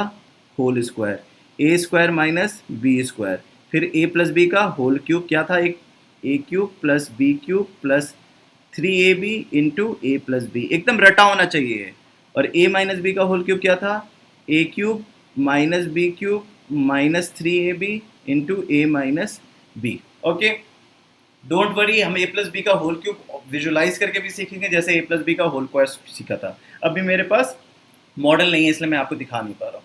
whole square, a square minus B square, फिर a प्लस बी का होल क्यूब क्या था, एक a cube plus b cube plus 3ab into a plus b, एकदम रटा होना चाहिए। और a माइनस बी का होल क्यूब क्या था, a cube minus b cube minus 3ab into a minus b. Okay, don't worry, हम a प्लस बी का होल क्यूब विजुलाइज करके भी सीखेंगे, जैसे a प्लस बी का होल स्क्वायर सीखा था। अभी मेरे पास मॉडल नहीं है इसलिए मैं आपको दिखा नहीं पा रहा हूँ।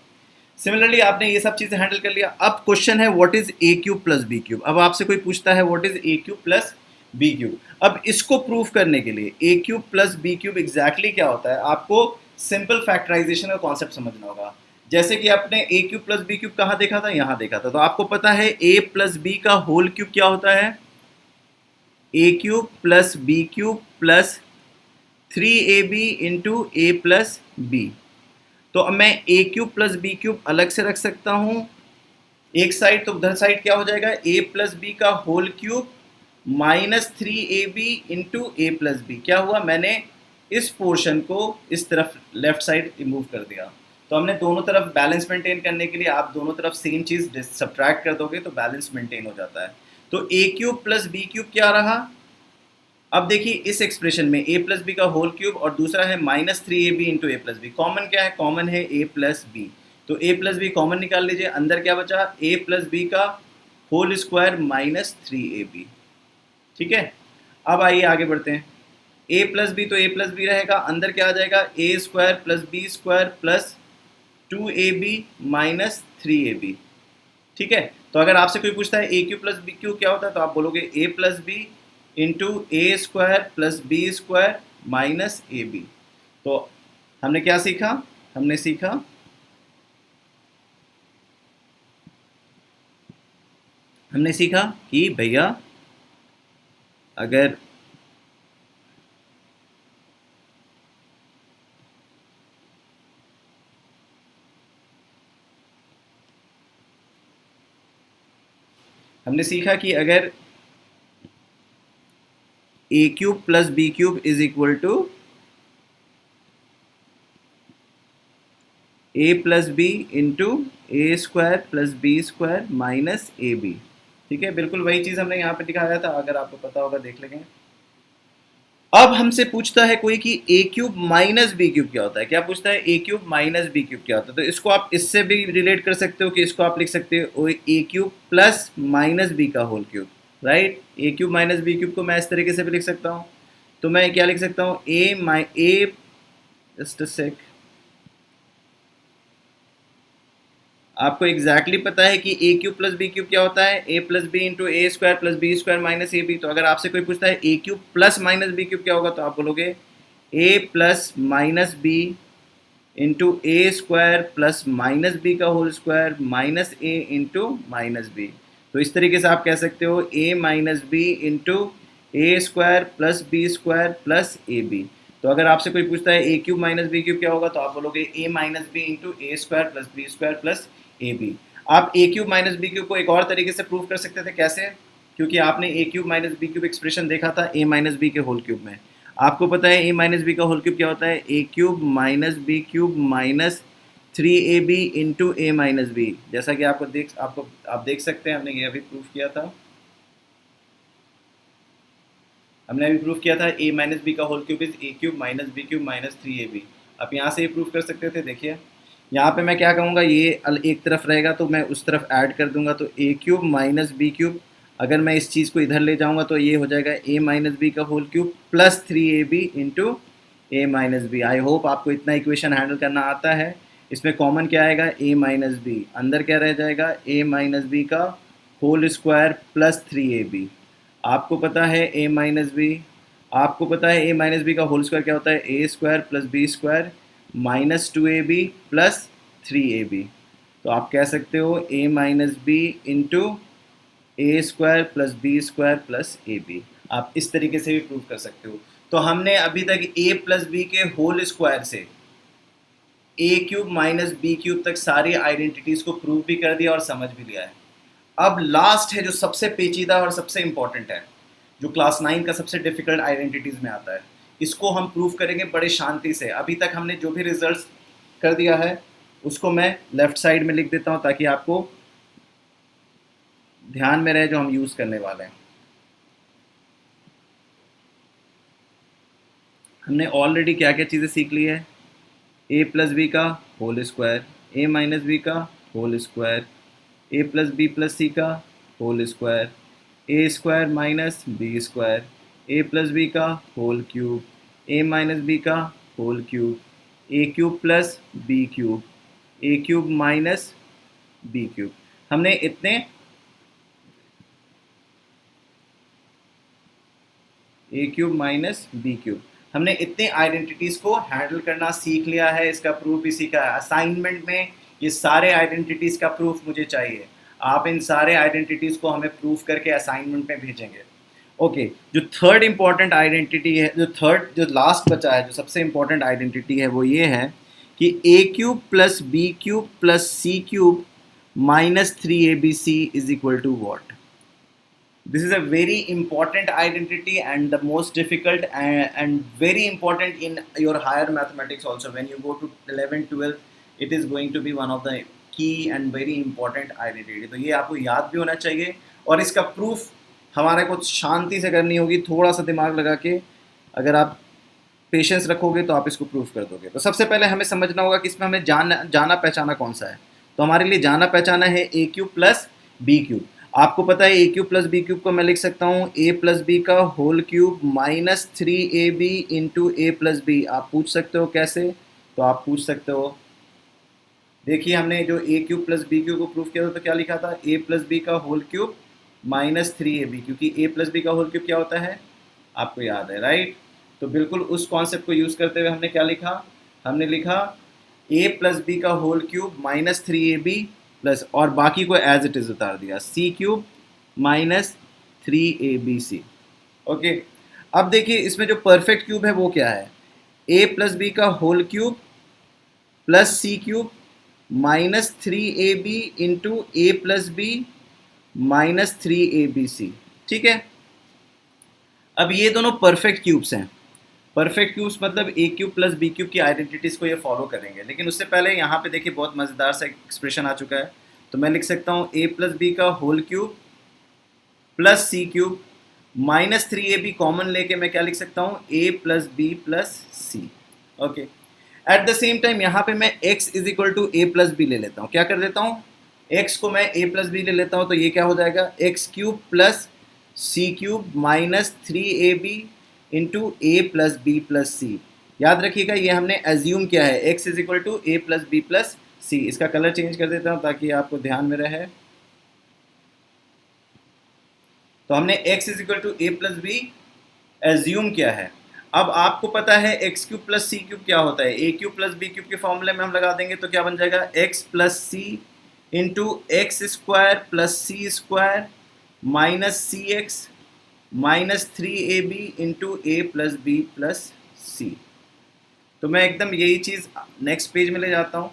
सिमिलरली आपने ये सब चीज़ें हैंडल कर लिया। अब क्वेश्चन है what is a cube plus b cube. अब आपसे कोई पूछता है what is a cube plus b cube. अब इसको प्रूव करने के लिए a cube plus b cube exactly क्या होता है, आपको सिंपल फैक्टराइजेशन का कॉन्सेप्ट समझना होगा। जैसे कि आपने a cube plus b cube कहाँ देखा था, यहाँ देखा था। तो आपको पता है a प्लस बी का होल क्यूब क्या होता है, a cube plus b cube plus 3ab into a plus b. तो अब मैं a cube plus b cube अलग से रख सकता हूँ एक साइड, तो उधर साइड क्या हो जाएगा, a प्लस बी का whole cube minus 3ab into a plus b. क्या हुआ, मैंने इस पोर्शन को इस तरफ लेफ्ट साइड रिमूव कर दिया। तो हमने दोनों तरफ बैलेंस मेंटेन करने के लिए आप दोनों तरफ सेम चीज़ सब्ट्रैक्ट कर दोगे तो बैलेंस मेंटेन हो जाता है। तो a cube plus b cube क्या रहा, अब देखिए इस एक्सप्रेशन में a प्लस बी का होल क्यूब और दूसरा है minus 3ab into a plus b. Common क्या है, कॉमन है a प्लस बी। तो a प्लस बी कॉमन निकाल लीजिए, अंदर क्या बचा, a प्लस बी का होल स्क्वायर माइनस 3ab। ठीक है, अब आइए आगे बढ़ते हैं। ए प्लस बी, तो ए प्लस बी रहेगा, अंदर क्या आ जाएगा, a square plus b square plus 2ab minus 3ab। ठीक है, तो अगर आपसे कोई पूछता है a cube plus b cube क्या होता है, तो आप बोलोगे a plus B into a square plus b square minus a b. तो हमने क्या सीखा, हमने सीखा हमने सीखा कि भैया अगर हमने सीखा कि अगर a cube plus b cube is equal to a plus B into a square plus b square minus a b. ठीक है, बिल्कुल वही चीज़ हमने यहाँ पे दिखाया था, अगर आपको पता होगा देख लेंगे। अब हमसे पूछता है कोई कि a cube minus b cube क्या होता है, क्या पूछता है, a cube minus b cube क्या होता है। तो इसको आप इससे भी रिलेट कर सकते हो कि इसको आप लिख सकते हो ए क्यूब प्लस माइनस बी का होल क्यूब, राइट। ए क्यूब माइनस बी क्यूब को मैं इस तरीके से भी लिख सकता हूँ। तो मैं क्या लिख सकता हूँ, ए जस्ट अ सेक, आपको एग्जैक्टली पता है कि a cube plus b cube क्या होता है, a plus B into a square plus b square minus a b. तो अगर आपसे कोई पूछता है a cube plus minus b cube क्या होगा, तो आप बोलोगे a plus minus b into a square plus minus B का whole square minus a into minus b. तो इस तरीके से आप कह सकते हो a minus b into a square plus b square plus a b. तो अगर आपसे कोई पूछता है a cube minus b cube क्या होगा, तो आप बोलोगे a minus b into a square plus b square plus a b. आप a cube minus b cube को एक और तरीके से प्रूव कर सकते थे, कैसे, क्योंकि आपने a cube minus b cube expression देखा था ए माइनस बी के होल क्यूब में। आपको पता है ए माइनस बी का होल क्यूब क्या होता है, a cube minus b cube minus 3ab into a minus b. जैसा कि आप देख सकते हैं, हमने ये अभी प्रूफ किया था, हमने अभी प्रूफ किया था ए माइनस बी का whole cube is a cube minus b cube minus 3ab। आप यहाँ से ये प्रूफ कर सकते थे। देखिए यहाँ पे मैं क्या कहूँगा, ये एक तरफ रहेगा तो मैं उस तरफ ऐड कर दूंगा, तो ए क्यूब माइनस बी क्यूब, अगर मैं इस चीज़ को इधर ले जाऊँगा तो ये हो जाएगा ए माइनस बी का whole cube plus 3ab into a minus b. I hope आपको इतना इक्वेशन हैंडल करना आता है। इसमें कॉमन क्या आएगा, ए माइनस बी, अंदर क्या रह जाएगा, ए माइनस बी का होल स्क्वायर प्लस 3ab। आपको पता है ए माइनस बी, आपको पता है ए माइनस बी का होल स्क्वायर क्या होता है, a square plus b square minus 2ab plus 3ab। तो आप कह सकते हो a minus b into a square plus b square plus a b. आप इस तरीके से भी प्रूव कर सकते हो। तो हमने अभी तक ए प्लस बी के होल स्क्वायर से ए क्यूब माइनस बी क्यूब तक सारी आइडेंटिटीज़ को प्रूव भी कर दिया और समझ भी लिया है। अब लास्ट है जो सबसे पेचीदा और सबसे इंपॉर्टेंट है, जो क्लास 9 का सबसे डिफिकल्ट आइडेंटिटीज़ में आता है। इसको हम प्रूव करेंगे बड़े शांति से। अभी तक हमने जो भी रिजल्ट्स कर दिया है उसको मैं लेफ्ट साइड में लिख देता हूँ ताकि आपको ध्यान में रहे जो हम यूज़ करने वाले हैं। हमने ऑलरेडी क्या क्या चीज़ें सीख ली है, ए प्लस बी का होल स्क्वायर, ए माइनस बी का होल स्क्वायर, ए प्लस बी प्लस सी का होल स्क्वायर, ए स्क्वायर माइनस बी स्क्वायर, ए प्लस बी का होल क्यूब, ए माइनस बी का whole cube, a cube plus b cube, a cube minus b cube. हमने इतने ए क्यूब माइनस बी क्यूब, हमने इतने आइडेंटिटीज़ को हैंडल करना सीख लिया है। इसका प्रूफ भी सीखा है। असाइनमेंट में ये सारे आइडेंटिटीज़ का प्रूफ मुझे चाहिए। आप इन सारे आइडेंटिटीज़ को हमें प्रूफ करके असाइनमेंट में भेजेंगे। ओके, जो थर्ड इंपॉर्टेंट आइडेंटिटी है, जो लास्ट बचा है, जो सबसे इंपॉर्टेंट आइडेंटिटी है, वो ये है कि a cube plus b cube plus c cube minus 3abc is equal to what. This is a very important identity and the most difficult and very important in your higher mathematics also. When you go to 11 12 it is going to be one of the key and very important identity. तो ये आपको याद भी होना चाहिए और इसका प्रूफ हमारे को शांति से करनी होगी, थोड़ा सा दिमाग लगा के। अगर आप पेशेंस रखोगे तो आप इसको प्रूफ कर दोगे। तो सबसे पहले हमें समझना होगा कि इसमें हमें जाना पहचाना कौन सा है। तो हमारे लिए जाना पहचाना है a cube plus b cube. आपको पता है a cube plus b cube को मैं लिख सकता हूँ ए प्लस बी का whole cube minus 3ab into a plus b. आप पूछ सकते हो कैसे, तो आप पूछ सकते हो, देखिए हमने जो a cube plus b cube को प्रूव किया था तो क्या लिखा था, ए प्लस बी का होल क्यूब माइनस 3ab, क्योंकि ए प्लस बी का होल क्यूब क्या होता है आपको याद है, राइट। तो बिल्कुल उस कॉन्सेप्ट को यूज़ करते हुए हमने क्या लिखा, हमने लिखा ए प्लस बी का whole cube minus 3ab plus, और बाकी को एज इट इज़ उतार दिया, सी क्यूब माइनस 3abc। ओके, अब देखिए इसमें जो परफेक्ट क्यूब है वो क्या है, ए प्लस बी का whole cube plus c cube minus 3ab into a plus b minus 3abc। ठीक है, अब ये दोनों परफेक्ट क्यूब्स हैं। परफेक्ट क्यूब्स मतलब a cube plus b cube की आइडेंटिटीज़ को ये फॉलो करेंगे, लेकिन उससे पहले यहाँ पे देखिए बहुत मज़ेदार सा एक्सप्रेशन आ चुका है। तो मैं लिख सकता हूँ ए प्लस बी का whole cube plus c cube minus 3ab common लेके मैं क्या लिख सकता हूँ, a plus b plus c. Okay, at the same time यहाँ पे मैं x is equal to a plus b ले लेता हूँ। क्या कर देता हूँ, x को मैं ए प्लस बी ले लेता हूँ, तो ये क्या हो जाएगा, x cube plus c cube minus 3ab into a plus b plus c. याद रखिएगा ये हमने एज्यूम किया है x is equal to a plus b plus c. इसका कलर चेंज कर देता हूँ ताकि आपको ध्यान में रहे। तो हमने x is equal to a plus b assume किया है। अब आपको पता है x cube plus c cube क्या होता है, a cube plus b cube के फॉर्मूले में हम लगा देंगे तो क्या बन जाएगा, x plus c into x square plus c square minus c x minus 3ab into a plus b plus c. तो मैं एकदम यही चीज़ नेक्स्ट पेज में ले जाता हूँ।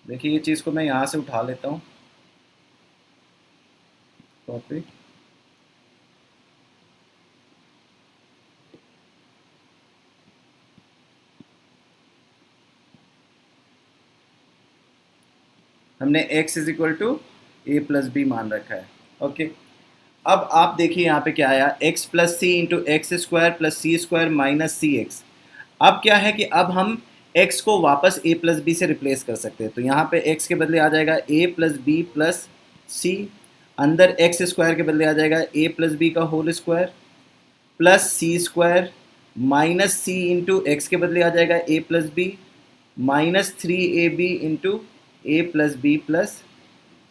देखिए ये चीज़ को मैं यहाँ से उठा लेता हूँ, कॉपी, हमने x is equal to a plus b मान रखा है। ओके, अब आप देखिए यहाँ पे क्या आया, x plus c into x square plus c square minus c x. अब क्या है कि अब हम x को वापस a प्लस बी से रिप्लेस कर सकते हैं, तो यहाँ पे x के बदले आ जाएगा a plus b plus c, अंदर एक्स स्क्वायर के बदले आ जाएगा a प्लस बी का whole square plus c square minus c into x के बदले आ जाएगा a plus b minus 3ab into a plus b plus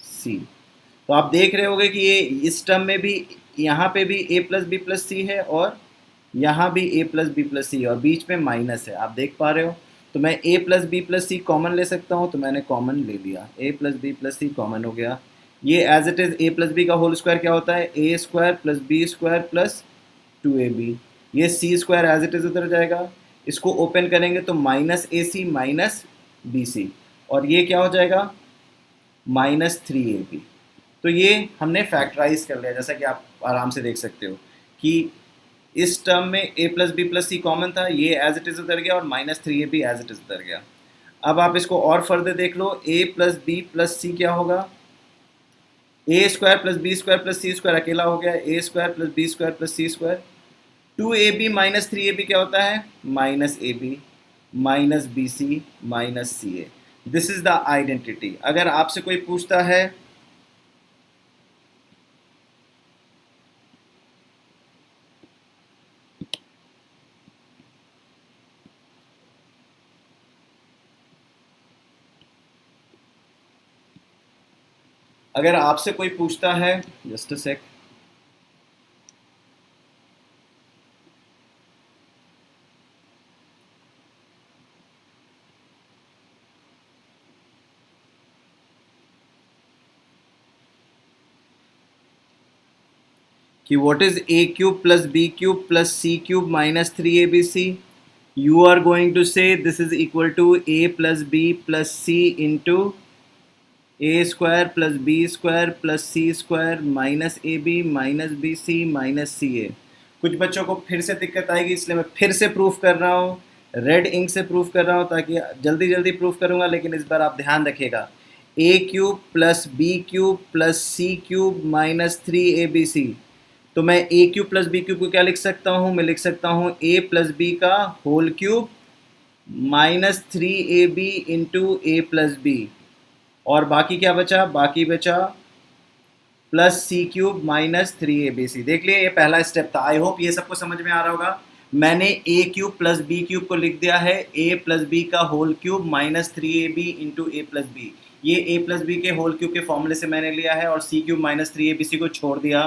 c. तो आप देख रहे होंगे कि ये इस टर्म में भी, यहाँ पे भी a प्लस बी प्लस सी है और यहाँ भी a प्लस बी प्लस सी, और बीच में माइनस है, आप देख पा रहे हो। तो मैं a plus b plus c common ले सकता हूँ, तो मैंने कॉमन ले लिया, a plus b plus c common हो गया। ये as it is a plus b का होल स्क्वायर क्या होता है, a square plus b square plus 2ab। ये c square as it is उधर जाएगा, इसको ओपन करेंगे तो minus a c minus b c, और ये क्या हो जाएगा माइनस 3ab। तो ये हमने फैक्टराइज कर लिया, जैसा कि आप आराम से देख सकते हो कि इस टर्म में a plus b plus c common था, ये एज इट इज़ उतर गया, और minus 3ab as it is उतर गया। अब आप इसको और फर्दर देख लो, a plus b plus c क्या होगा, a square plus b square plus c square अकेला हो गया, a square plus b square plus c square, 2ab minus 3ab क्या होता है, minus a b minus b c minus c a. This is the identity. अगर आपसे कोई पूछता है जस्ट अ सेक, कि what is a cube plus b cube plus c cube minus 3abc, you are going to say this is equal to a plus b plus c into a square plus b square plus c square minus ab minus bc minus ca। कुछ बच्चों को फिर से दिक्कत आएगी, इसलिए मैं फिर से प्रूफ कर रहा हूँ, रेड इंक से प्रूफ कर रहा हूँ ताकि जल्दी जल्दी प्रूफ करूँगा, लेकिन इस बार आप ध्यान रखिएगा, a cube plus b cube plus c cube minus 3abc, तो मैं a cube plus b cube को क्या लिख सकता हूँ, मैं लिख सकता हूँ ए प्लस बी का whole cube minus 3ab into a plus b, और बाकी क्या बचा, बाकी बचा plus c cube minus 3abc। देख लिए ये पहला स्टेप था। आई होप ये सबको समझ में आ रहा होगा। मैंने a cube plus b cube को लिख दिया है ए प्लस बी का whole cube minus 3ab into a plus b. ये ए प्लस बी के होल क्यूब के फॉर्मूले से मैंने लिया है और सी क्यूब माइनस 3abc को छोड़ दिया।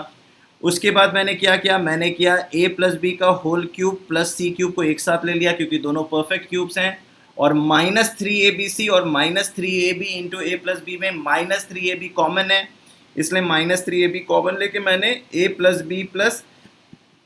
उसके बाद मैंने क्या किया, मैंने किया ए प्लस बी का whole cube plus c cube को एक साथ ले लिया क्योंकि दोनों परफेक्ट क्यूब्स हैं, और माइनस 3abc और minus 3ab into a plus B में माइनस 3ab कॉमन है, इसलिए माइनस 3ab कॉमन लेके मैंने ए प्लस बी प्लस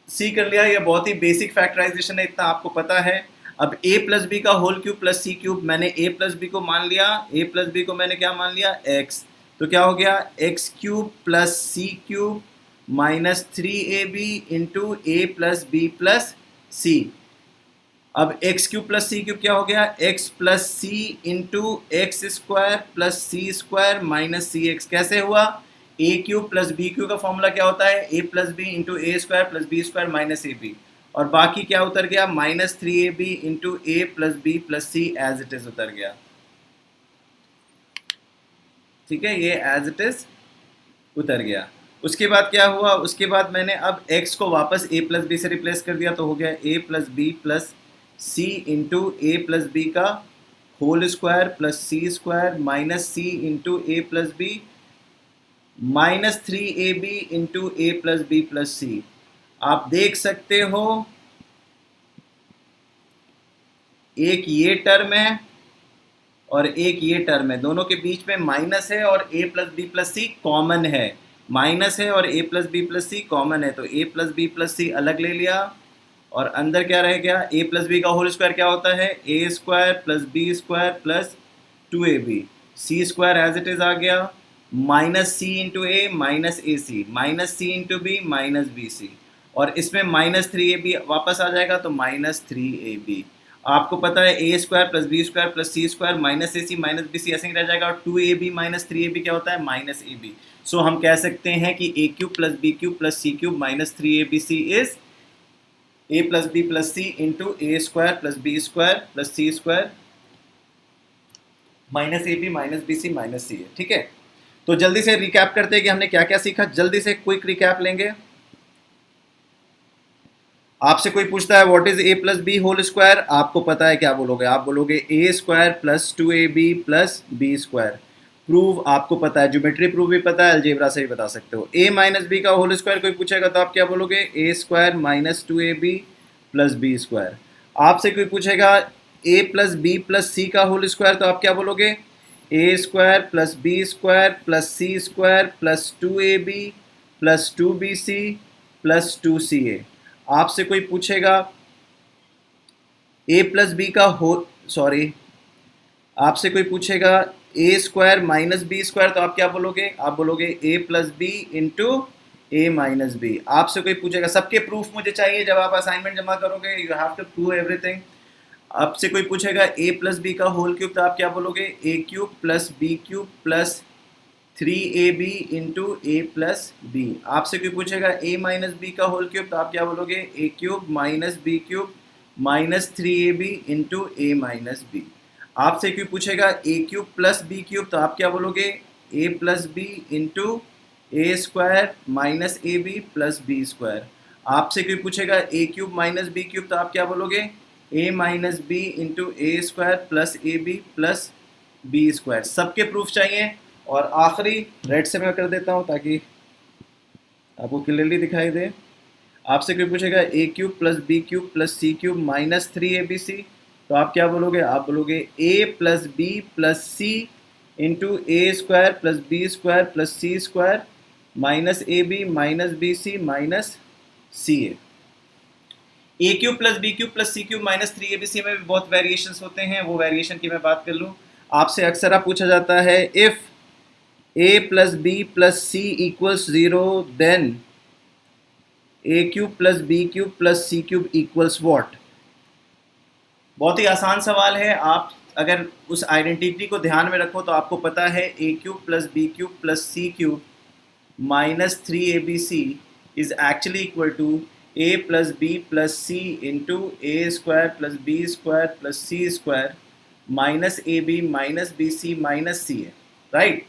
सी कर लिया। ये बहुत ही बेसिक फैक्टराइजेशन है, इतना आपको पता है। अब ए प्लस बी का whole cube plus c cube, मैंने ए प्लस बी को मान लिया, ए प्लस बी को मैंने क्या मान लिया, एक्स। तो क्या हो गया, x cube plus c cube minus 3ab into a plus b plus c. अब x cube plus c cube क्या हो गया, x plus c into x square plus c square minus c x. कैसे हुआ, a cube plus b cube का फॉर्मूला क्या होता है, a plus B into a square plus b square minus a b, और बाकी क्या उतर गया, minus 3ab into a plus b plus c as it is उतर गया। ठीक है, ये एज इट इज उतर गया। उसके बाद क्या हुआ, उसके बाद मैंने अब x को वापस a प्लस बी से रिप्लेस कर दिया, तो हो गया a plus b plus c into a plus b का whole square plus c square minus c into a plus b minus 3ab into a plus b plus c. आप देख सकते हो एक ये टर्म है और एक ये टर्म है, दोनों के बीच में माइनस है और a plus b plus c common है, माइनस है और a plus b plus c common है, तो a plus b plus c अलग ले लिया और अंदर क्या रह गया, a प्लस बी का होल स्क्वायर क्या होता है, a square plus b square plus 2ab, c square as it is आ गया, minus c into a minus a c, minus c into b minus b c, और इसमें माइनस 3ab वापस आ जाएगा तो माइनस 3ab। आपको पता है a square plus b square plus c square minus a c minus b c ऐसे ही रह जाएगा, और 2ab माइनस 3ab क्या होता है, माइनस ए बी। सो हम कह सकते हैं कि a cube plus b cube plus c cube minus 3abc is a plus b plus c into a square plus b square plus c square minus a b minus b c minus c है। ठीक है, तो जल्दी से रिकैप करते हैं कि हमने क्या क्या सीखा, जल्दी से क्विक रिकैप लेंगे। आपसे कोई पूछता है what is a plus b whole square, आपको पता है क्या बोलोगे, आप बोलोगे a square plus 2ab plus b square. Prove आपको पता है, ज्योमेट्री प्रूव भी पता है, अलजेब्रा से भी बता सकते हो। ए माइनस बी का होल स्क्वायर कोई पूछेगा तो आप क्या बोलोगे, a square minus 2ab plus b square. आपसे कोई पूछेगा a plus b plus c का होल स्क्वायर तो आप क्या बोलोगे, a square plus b square plus c square plus 2ab plus 2bc plus 2ca। आपसे कोई पूछेगा ए प्लस बी का आपसे कोई पूछेगा ए स्क्वायर माइनस बी स्क्वायर तो आप क्या बोलोगे, आप बोलोगे a plus B into a minus b. आपसे कोई पूछेगा, सबके प्रूफ मुझे चाहिए जब आप असाइनमेंट जमा करोगे, you have to prove everything. आपसे कोई पूछेगा ए प्लस बी का होल क्यूब तो आप क्या बोलोगे, a cube plus b cube plus 3ab into a plus b. आपसे कोई पूछेगा ए माइनस बी का होल क्यूब तो आप क्या बोलोगे, a cube minus b cube minus 3ab into a minus b. आपसे कोई पूछेगा a cube plus b cube तो आप क्या बोलोगे, a plus B into a square minus a b plus b square. आपसे कोई पूछेगा a cube minus b cube तो आप क्या बोलोगे, a minus b into a square plus a b plus b square. सबके प्रूफ चाहिए। और आखिरी रेड से मैं कर देता हूँ ताकि आपको क्लियरली दिखाई दे। आपसे कोई पूछेगा a cube plus b cube plus c cube minus 3abc तो आप क्या बोलोगे, आप बोलोगे a plus b plus c into a square plus b square plus c square minus a b minus b c minus c a. A cube plus b cube plus c cube minus 3abc में भी बहुत वेरिएशंस होते हैं, वो वेरिएशन की मैं बात कर लूँ। आपसे अक्सर पूछा जाता है if a plus b plus c equals 0 then a cube plus b cube plus c cube equals what. बहुत ही आसान सवाल है, आप अगर उस आइडेंटिटी को ध्यान में रखो तो आपको पता है a cube plus b cube plus c cube minus 3abc is actually equal to a plus b plus c into a square plus b square plus c square minus a b minus b c minus c है, राइट।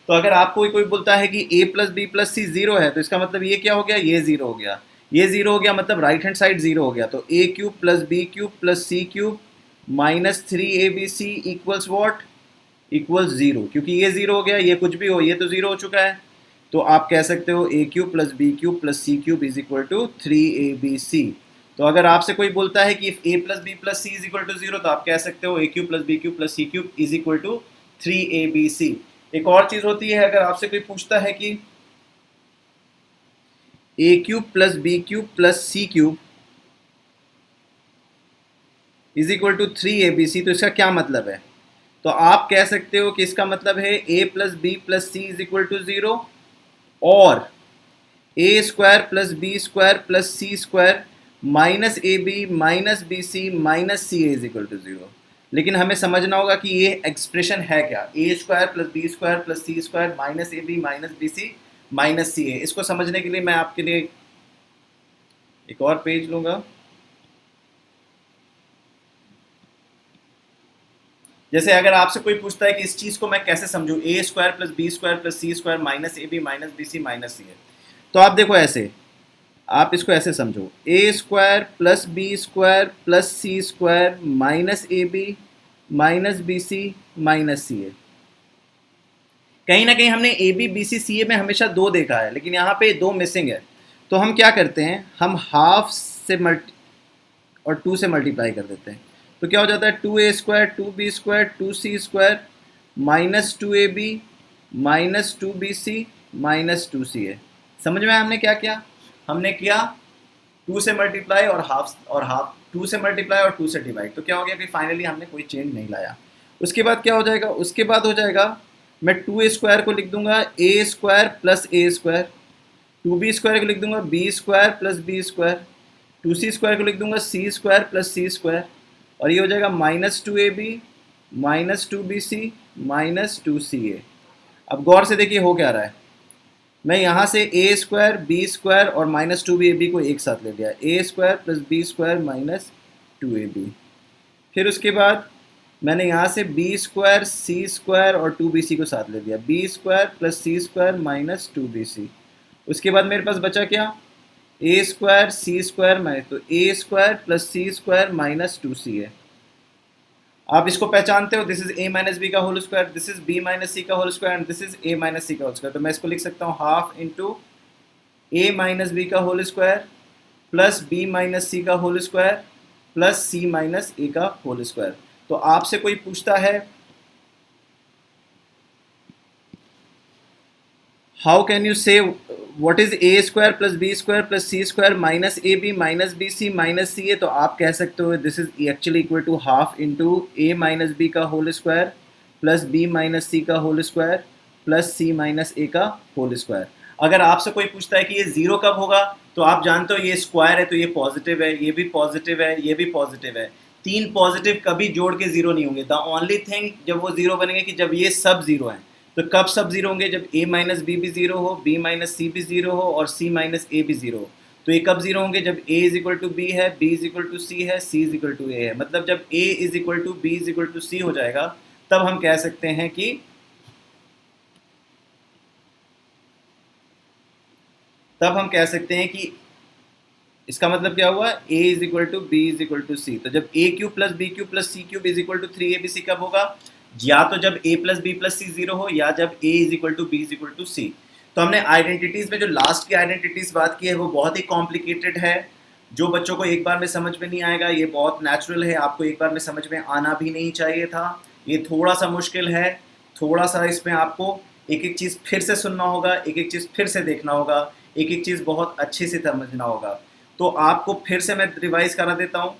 तो अगर आपको कोई बोलता है कि a plus b plus c zero है तो इसका मतलब ये क्या हो गया, ये जीरो हो गया, ये जीरो हो गया, मतलब राइट हैंड साइड जीरो हो गया। तो a cube plus b cube plus c cube minus 3abc equals what, equals zero, क्योंकि ये जीरो हो गया, ये कुछ भी हो, ये तो जीरो हो चुका है। तो आप कह सकते हो a cube plus b cube plus c cube is equal to 3abc। तो अगर आपसे कोई बोलता है कि if a plus b plus c is equal to zero तो आप कह सकते हो a cube plus b cube plus c cube is equal to 3abc। एक और चीज होती है, अगर आपसे कोई पूछता है कि a cube plus b cube plus c cube is equal to 3abc, तो इसका क्या मतलब है। तो आप कह सकते हो कि इसका मतलब है a plus b plus c is equal to zero और a square plus b square plus c square minus a b minus b c minus c is equal to zero. लेकिन हमें समझना होगा कि ये एक्सप्रेशन है क्या, a square plus b square plus c square minus a b minus b c minus c a. इसको समझने के लिए मैं आपके लिए एक और पेज लूंगा। जैसे अगर आपसे कोई पूछता है कि इस चीज को मैं कैसे समझूं, a square plus b square plus c square minus a b minus b c minus c a, तो आप देखो ऐसे, आप इसको ऐसे समझो, a square plus b square plus c square minus a b minus b c minus c a. कहीं ना कहीं हमने ए बी बी सी सी ए में हमेशा दो देखा है, लेकिन यहाँ पे दो मिसिंग है। तो हम क्या करते हैं, हम हाफ से और 2 से मल्टीप्लाई कर देते हैं। तो क्या हो जाता है, 2a square 2b square 2c square minus 2ab minus 2bc minus 2ca। समझ में हमने क्या किया, हमने किया 2 से मल्टीप्लाई और हाफ 2 से मल्टीप्लाई और 2 से डिवाइड। तो क्या हो गया कि फाइनली हमने कोई चेंज नहीं लाया। उसके बाद क्या हो जाएगा, उसके बाद हो जाएगा मैं 2a स्क्वायर को लिख दूंगा a square plus a square, 2b square को लिख दूंगा b square plus b square, 2c square को लिख दूंगा c square plus c square, और ये हो जाएगा minus 2ab minus 2bc minus 2ca। अब गौर से देखिए हो क्या रहा है, मैं यहाँ से a स्क्वायर बी स्क्वायर और माइनस 2ab को एक साथ ले लिया, a square plus b square minus 2ab। फिर उसके बाद मैंने यहाँ से b स्क्वायर सी स्क्वायर और 2bc को साथ ले लिया, b square plus c square minus 2bc। उसके बाद मेरे पास बचा क्या, a square c square minus, तो a square plus c square minus 2c है। आप इसको पहचानते हो, this is a minus B का whole square, this is b minus c का whole square and this is a minus c का होल स्क्वायर। तो मैं इसको लिख सकता हूँ half into a minus B का whole square plus b minus c का whole square plus c minus a का होल स्क्वायर। तो आपसे कोई पूछता है how can you say what is a square plus b square plus c square minus a b minus b c minus c a, तो आप कह सकते हो this is actually equal to half into a minus B का whole square plus b minus c का whole square plus c minus ए का होल स्क्वायर। अगर आपसे कोई पूछता है कि ये जीरो कब होगा, तो आप जानते हो ये स्क्वायर है तो ये पॉजिटिव है, ये भी पॉजिटिव है, ये भी पॉजिटिव है, तीन पॉजिटिव कभी जोड़ के जीरो नहीं होंगे। द ओनली थिंग जब वो जीरो बनेंगे कि जब ये सब जीरो हैं। तो कब सब जीरो होंगे, जब a माइनस बी भी जीरो हो, b माइनस सी भी जीरो हो और c माइनस ए भी जीरो हो। तो ये कब जीरो होंगे, जब a is equal to b है, b is equal to c है, c is equal to a है। मतलब जब a is equal to b is equal to c हो जाएगा तब हम कह सकते हैं कि इसका मतलब क्या हुआ, a is equal to b is equal to c. तो जब a cube plus b cube plus c cube is equal to 3abc कब होगा, या तो जब a plus b plus c zero हो या जब a is equal to b is equal to c. तो हमने आइडेंटिटीज में जो लास्ट की आइडेंटिटीज बात की है वो बहुत ही कॉम्प्लिकेटेड है, जो बच्चों को एक बार में समझ में नहीं आएगा। ये बहुत नेचुरल है, आपको एक बार में समझ में आना भी नहीं चाहिए था। ये थोड़ा सा मुश्किल है, थोड़ा सा इसमें आपको एक एक चीज़ फिर से सुनना होगा, एक एक चीज़ फिर से देखना होगा, एक एक चीज़ बहुत अच्छे से समझना होगा। तो आपको फिर से मैं रिवाइज करा देता हूँ।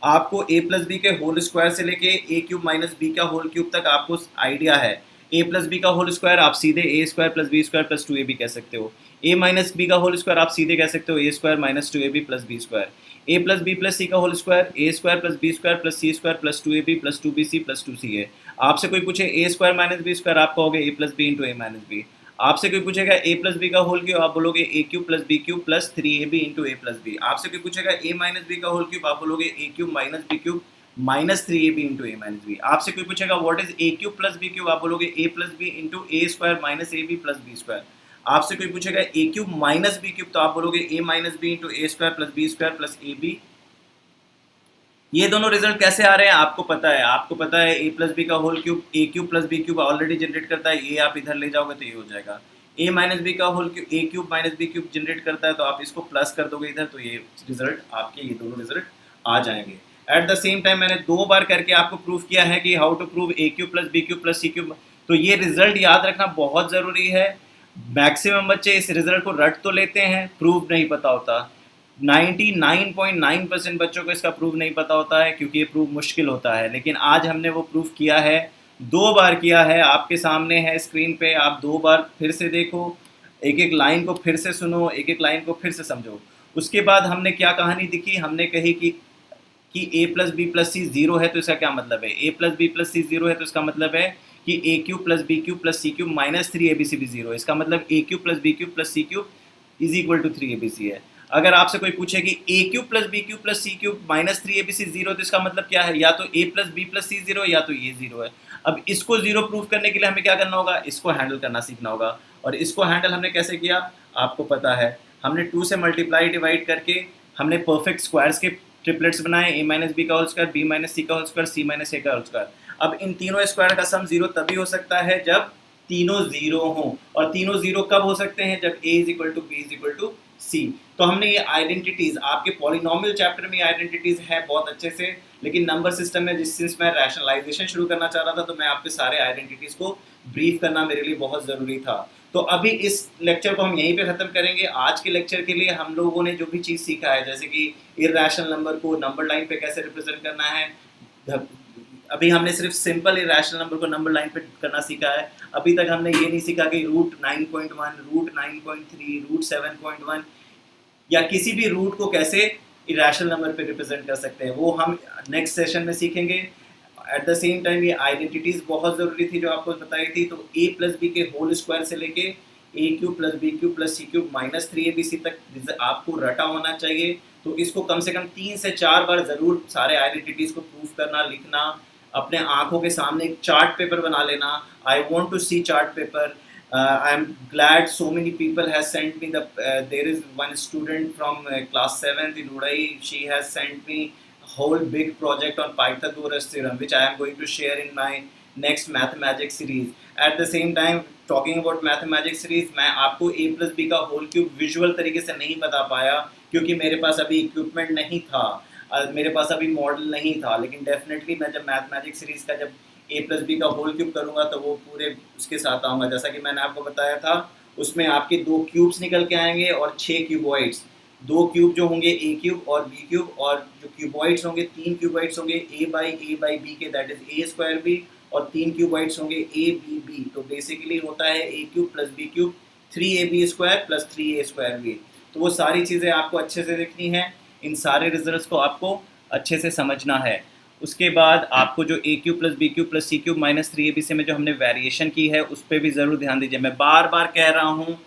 आपको a प्लस बी के होल स्क्वायर से लेके a क्यूब माइनस बी का होल क्यूब तक आपको आइडिया है। a प्लस बी का होल स्क्वायर आप सीधे a square plus b square plus 2ab कह सकते हो। a माइनस बी का होल स्क्वायर आप सीधे कह सकते हो a square minus 2ab plus b square. a plus b plus c का whole square a square plus b square plus c square plus 2ab plus 2bc plus 2ca। आपसे कोई पूछे a square minus B square, आप कहोगे a plus B into a minus b. आपसे कोई पूछेगा ए प्लस बी का होल क्यूब, आप बोलोगे a cube plus b cube plus 3ab into a plus b. आपसे कोई पूछेगा ए माइनस बी का होल क्यूब, आप बोलोगे a cube minus b cube minus 3ab into a minus b. आपसे कोई पूछेगा what is a cube plus b cube, आप बोलोगे a plus B into a square minus a b plus b square. आपसे कोई पूछेगा a cube minus b cube, तो आप बोलोगे a minus b into a square plus b square plus a b. ये दोनों रिजल्ट कैसे आ रहे हैं आपको पता है, आपको पता है ए प्लस बी का whole cube a cube plus b cube already generate करता है, ये आप इधर ले जाओगे तो ये हो जाएगा। ए माइनस बी का whole cube a cube minus b cube generate करता है, तो आप इसको प्लस कर दोगे इधर, तो ये रिजल्ट आपके ये दोनों रिजल्ट आ जाएंगे। एट द सेम टाइम मैंने 2 बार करके आपको प्रूव किया है कि how to prove a cube plus b cube plus c cube. तो ये रिजल्ट याद रखना बहुत ज़रूरी है। मैक्सिमम बच्चे इस रिजल्ट को रट तो लेते हैं, प्रूव नहीं पता होता। 99.9% बच्चों को इसका प्रूव नहीं पता होता है, क्योंकि ये प्रूव मुश्किल होता है। लेकिन आज हमने वो प्रूव किया है, 2 बार किया है, आपके सामने है स्क्रीन पे, आप 2 बार फिर से देखो, एक एक लाइन को फिर से सुनो, एक एक लाइन को फिर से समझो। उसके बाद हमने क्या कहानी दिखी, हमने कही कि a plus b plus c zero है, तो इसका क्या मतलब है, a plus b plus c zero है तो इसका मतलब है कि a cube plus b cube plus c cube minus 3abc भी जीरो है। इसका मतलब a cube plus b cube plus c cube is equal to 3abc है। अगर आपसे कोई पूछे कि a cube plus b cube plus c cube minus 3abc zero, तो इसका मतलब क्या है, या तो a plus b plus c zero या तो ये जीरो है। अब इसको जीरो प्रूफ करने के लिए हमें क्या करना होगा, इसको हैंडल करना सीखना होगा। और इसको हैंडल हमने कैसे किया आपको पता है, हमने 2 से मल्टीप्लाई डिवाइड करके हमने परफेक्ट स्क्वायर्स के ट्रिपलेट्स बनाए, ए माइनस बी का whole square, B minus c का होल स्क्वायर, सी माइनस ए का होल स्क्वायर। अब इन तीनों स्क्वायर का सम जीरो तभी हो सकता है जब तीनों जीरो हों, और तीनों जीरो कब हो सकते हैं, जब a is equal to b is equal to c. तो हमने ये आइडेंटिटीज आपके पॉलिनोमियल चैप्टर में आइडेंटिटीज है बहुत अच्छे से, लेकिन नंबर सिस्टम में जिस मैं रैशनलाइजेशन शुरू करना चाह रहा था, तो मैं आपके सारे आइडेंटिटीज को ब्रीफ करना मेरे लिए बहुत ज़रूरी था। तो अभी इस लेक्चर को हम यहीं पे ख़त्म करेंगे। आज के लेक्चर के लिए हम लोगों ने जो भी चीज़ सीखा है, जैसे कि इर्रेशनल नंबर को नंबर लाइन पे कैसे रिप्रेजेंट करना है, अभी हमने सिर्फ सिंपल इरेशनल नंबर को नंबर लाइन पे करना सीखा है। अभी तक हमने ये नहीं सीखा कि रूट 9.1, रूट 9.3, रूट 7.1 या किसी भी रूट को कैसे इरेशनल नंबर पे रिप्रेजेंट कर सकते हैं, वो हम नेक्स्ट सेशन में सीखेंगे। एट द सेम टाइम ये आइडेंटिटीज़ बहुत ज़रूरी थी जो आपको बताई थी। तो ए प्लस बी के होल स्क्वायर से लेके a cube plus b cube plus c cube minus 3abc तक आपको रटा होना चाहिए। तो इसको कम से कम 3 से 4 बार ज़रूर सारे आइडेंटिटीज़ को प्रूफ करना, लिखना, अपने आंखों के सामने एक चार्ट पेपर बना लेना। I want to see chart paper. I am glad so many people has sent me the there is one student from class 7th in Udai. She has sent me whole big project on Pythagoras theorem, which I am going to share in my next mathematics series. At the same time, talking about mathematics series, मैं आपको a plus b का होल क्यूब विजुअल तरीके से नहीं बता पाया, क्योंकि मेरे पास अभी इक्विपमेंट नहीं था, मेरे पास अभी मॉडल नहीं था। लेकिन डेफिनेटली मैं जब मैथमेटिक्स सीरीज़ का जब ए प्लस बी का होल क्यूब करूँगा, तो वो पूरे उसके साथ आऊँगा। जैसा कि मैंने आपको बताया था, उसमें आपके 2 क्यूब्स निकल के आएंगे और 6 क्यूबॉइड्स। 2 क्यूब जो होंगे ए क्यूब और बी क्यूब, और जो क्यूबॉइड्स होंगे 3 क्यूबॉइड्स होंगे ए बाई बी के, that is a square b, और 3 क्यूबॉइड्स होंगे ए बी बी। तो बेसिकली होता है a cube plus b cube 3ab square plus 3a square b. तो वो सारी चीज़ें आपको अच्छे से देखनी है, इन सारे रिजल्ट्स को आपको अच्छे से समझना है। उसके बाद आपको जो a cube plus b cube plus c cube minus 3abc में जो हमने वेरिएशन की है, उस पर भी ज़रूर ध्यान दीजिए। मैं बार बार कह रहा हूँ,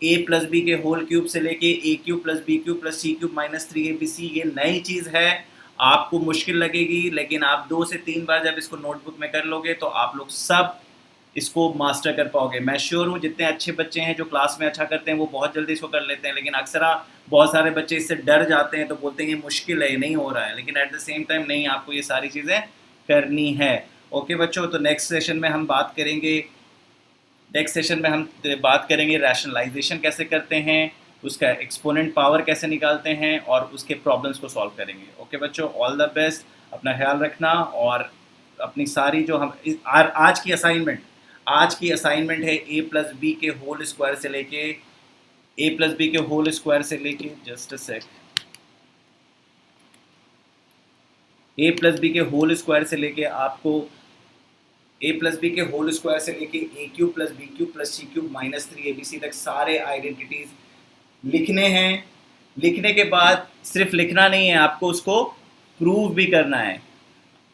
ए प्लस बी के होल क्यूब से लेके a cube plus b cube plus c cube minus 3abc, ये नई चीज़ है, आपको मुश्किल लगेगी, लेकिन आप 2 से 3 बार जब इसको नोटबुक में कर लोगे तो आप लोग सब इसको मास्टर कर पाओगे। मैं श्योर हूँ जितने अच्छे बच्चे हैं जो क्लास में अच्छा करते हैं वो बहुत जल्दी इसको कर लेते हैं, लेकिन अक्सर बहुत सारे बच्चे इससे डर जाते हैं, तो बोलते हैं ये मुश्किल है, ये नहीं हो रहा है। लेकिन एट द सेम टाइम नहीं, आपको ये सारी चीज़ें करनी है। ओके बच्चों, तो नेक्स्ट सेशन में हम बात करेंगे रैशनलाइजेशन कैसे करते हैं, उसका एक्सपोनेंट पावर कैसे निकालते हैं, और उसके प्रॉब्लम्स को सॉल्व करेंगे। ओके बच्चों, ऑल द बेस्ट, अपना ख्याल रखना। और अपनी सारी जो हम आज की असाइनमेंट है ए प्लस बी के होल स्क्वायर से लेके just a sec, a plus b के होल स्क्वायर से लेके आपको a cube plus b cube plus c cube minus 3abc तक सारे आइडेंटिटीज लिखने हैं। लिखने के बाद सिर्फ लिखना नहीं है, आपको उसको प्रूव भी करना है।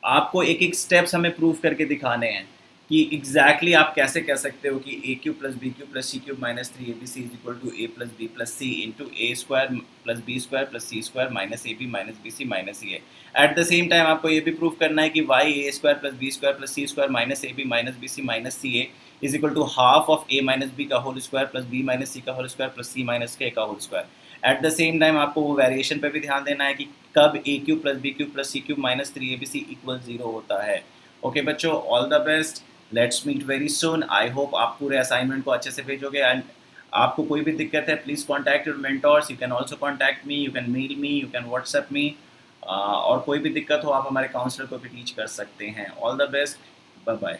आपको एक एक स्टेप्स हमें प्रूव करके दिखाने हैं। कि एग्जैक्टली आप कैसे कह सकते हो कि a cube plus b cube plus c cube minus 3 ABC is equal to a plus b plus c into a square plus b square plus c square minus a b minus b c minus c a. At the same time आपको ये भी प्रूव करना है कि why a square plus b square plus c square minus a b minus b c minus c A is equal to half of a minus B का whole square plus b minus c का whole square plus c minus के का whole square. At the same time आपको वो वेरिएशन पे भी ध्यान देना है कि कब a cube plus b cube plus c cube minus 3ABC equal 0 होता है। ओके बच्चों, all the best, let's meet very soon. I hope आप पूरे असाइनमेंट को अच्छे से भेजोगे। एंड आपको कोई भी दिक्कत है please contact your mentors, you can also contact me, you can mail me, you can WhatsApp me, और कोई भी दिक्कत हो आप हमारे काउंसलर को भी टीच कर सकते हैं। All the best, bye bye.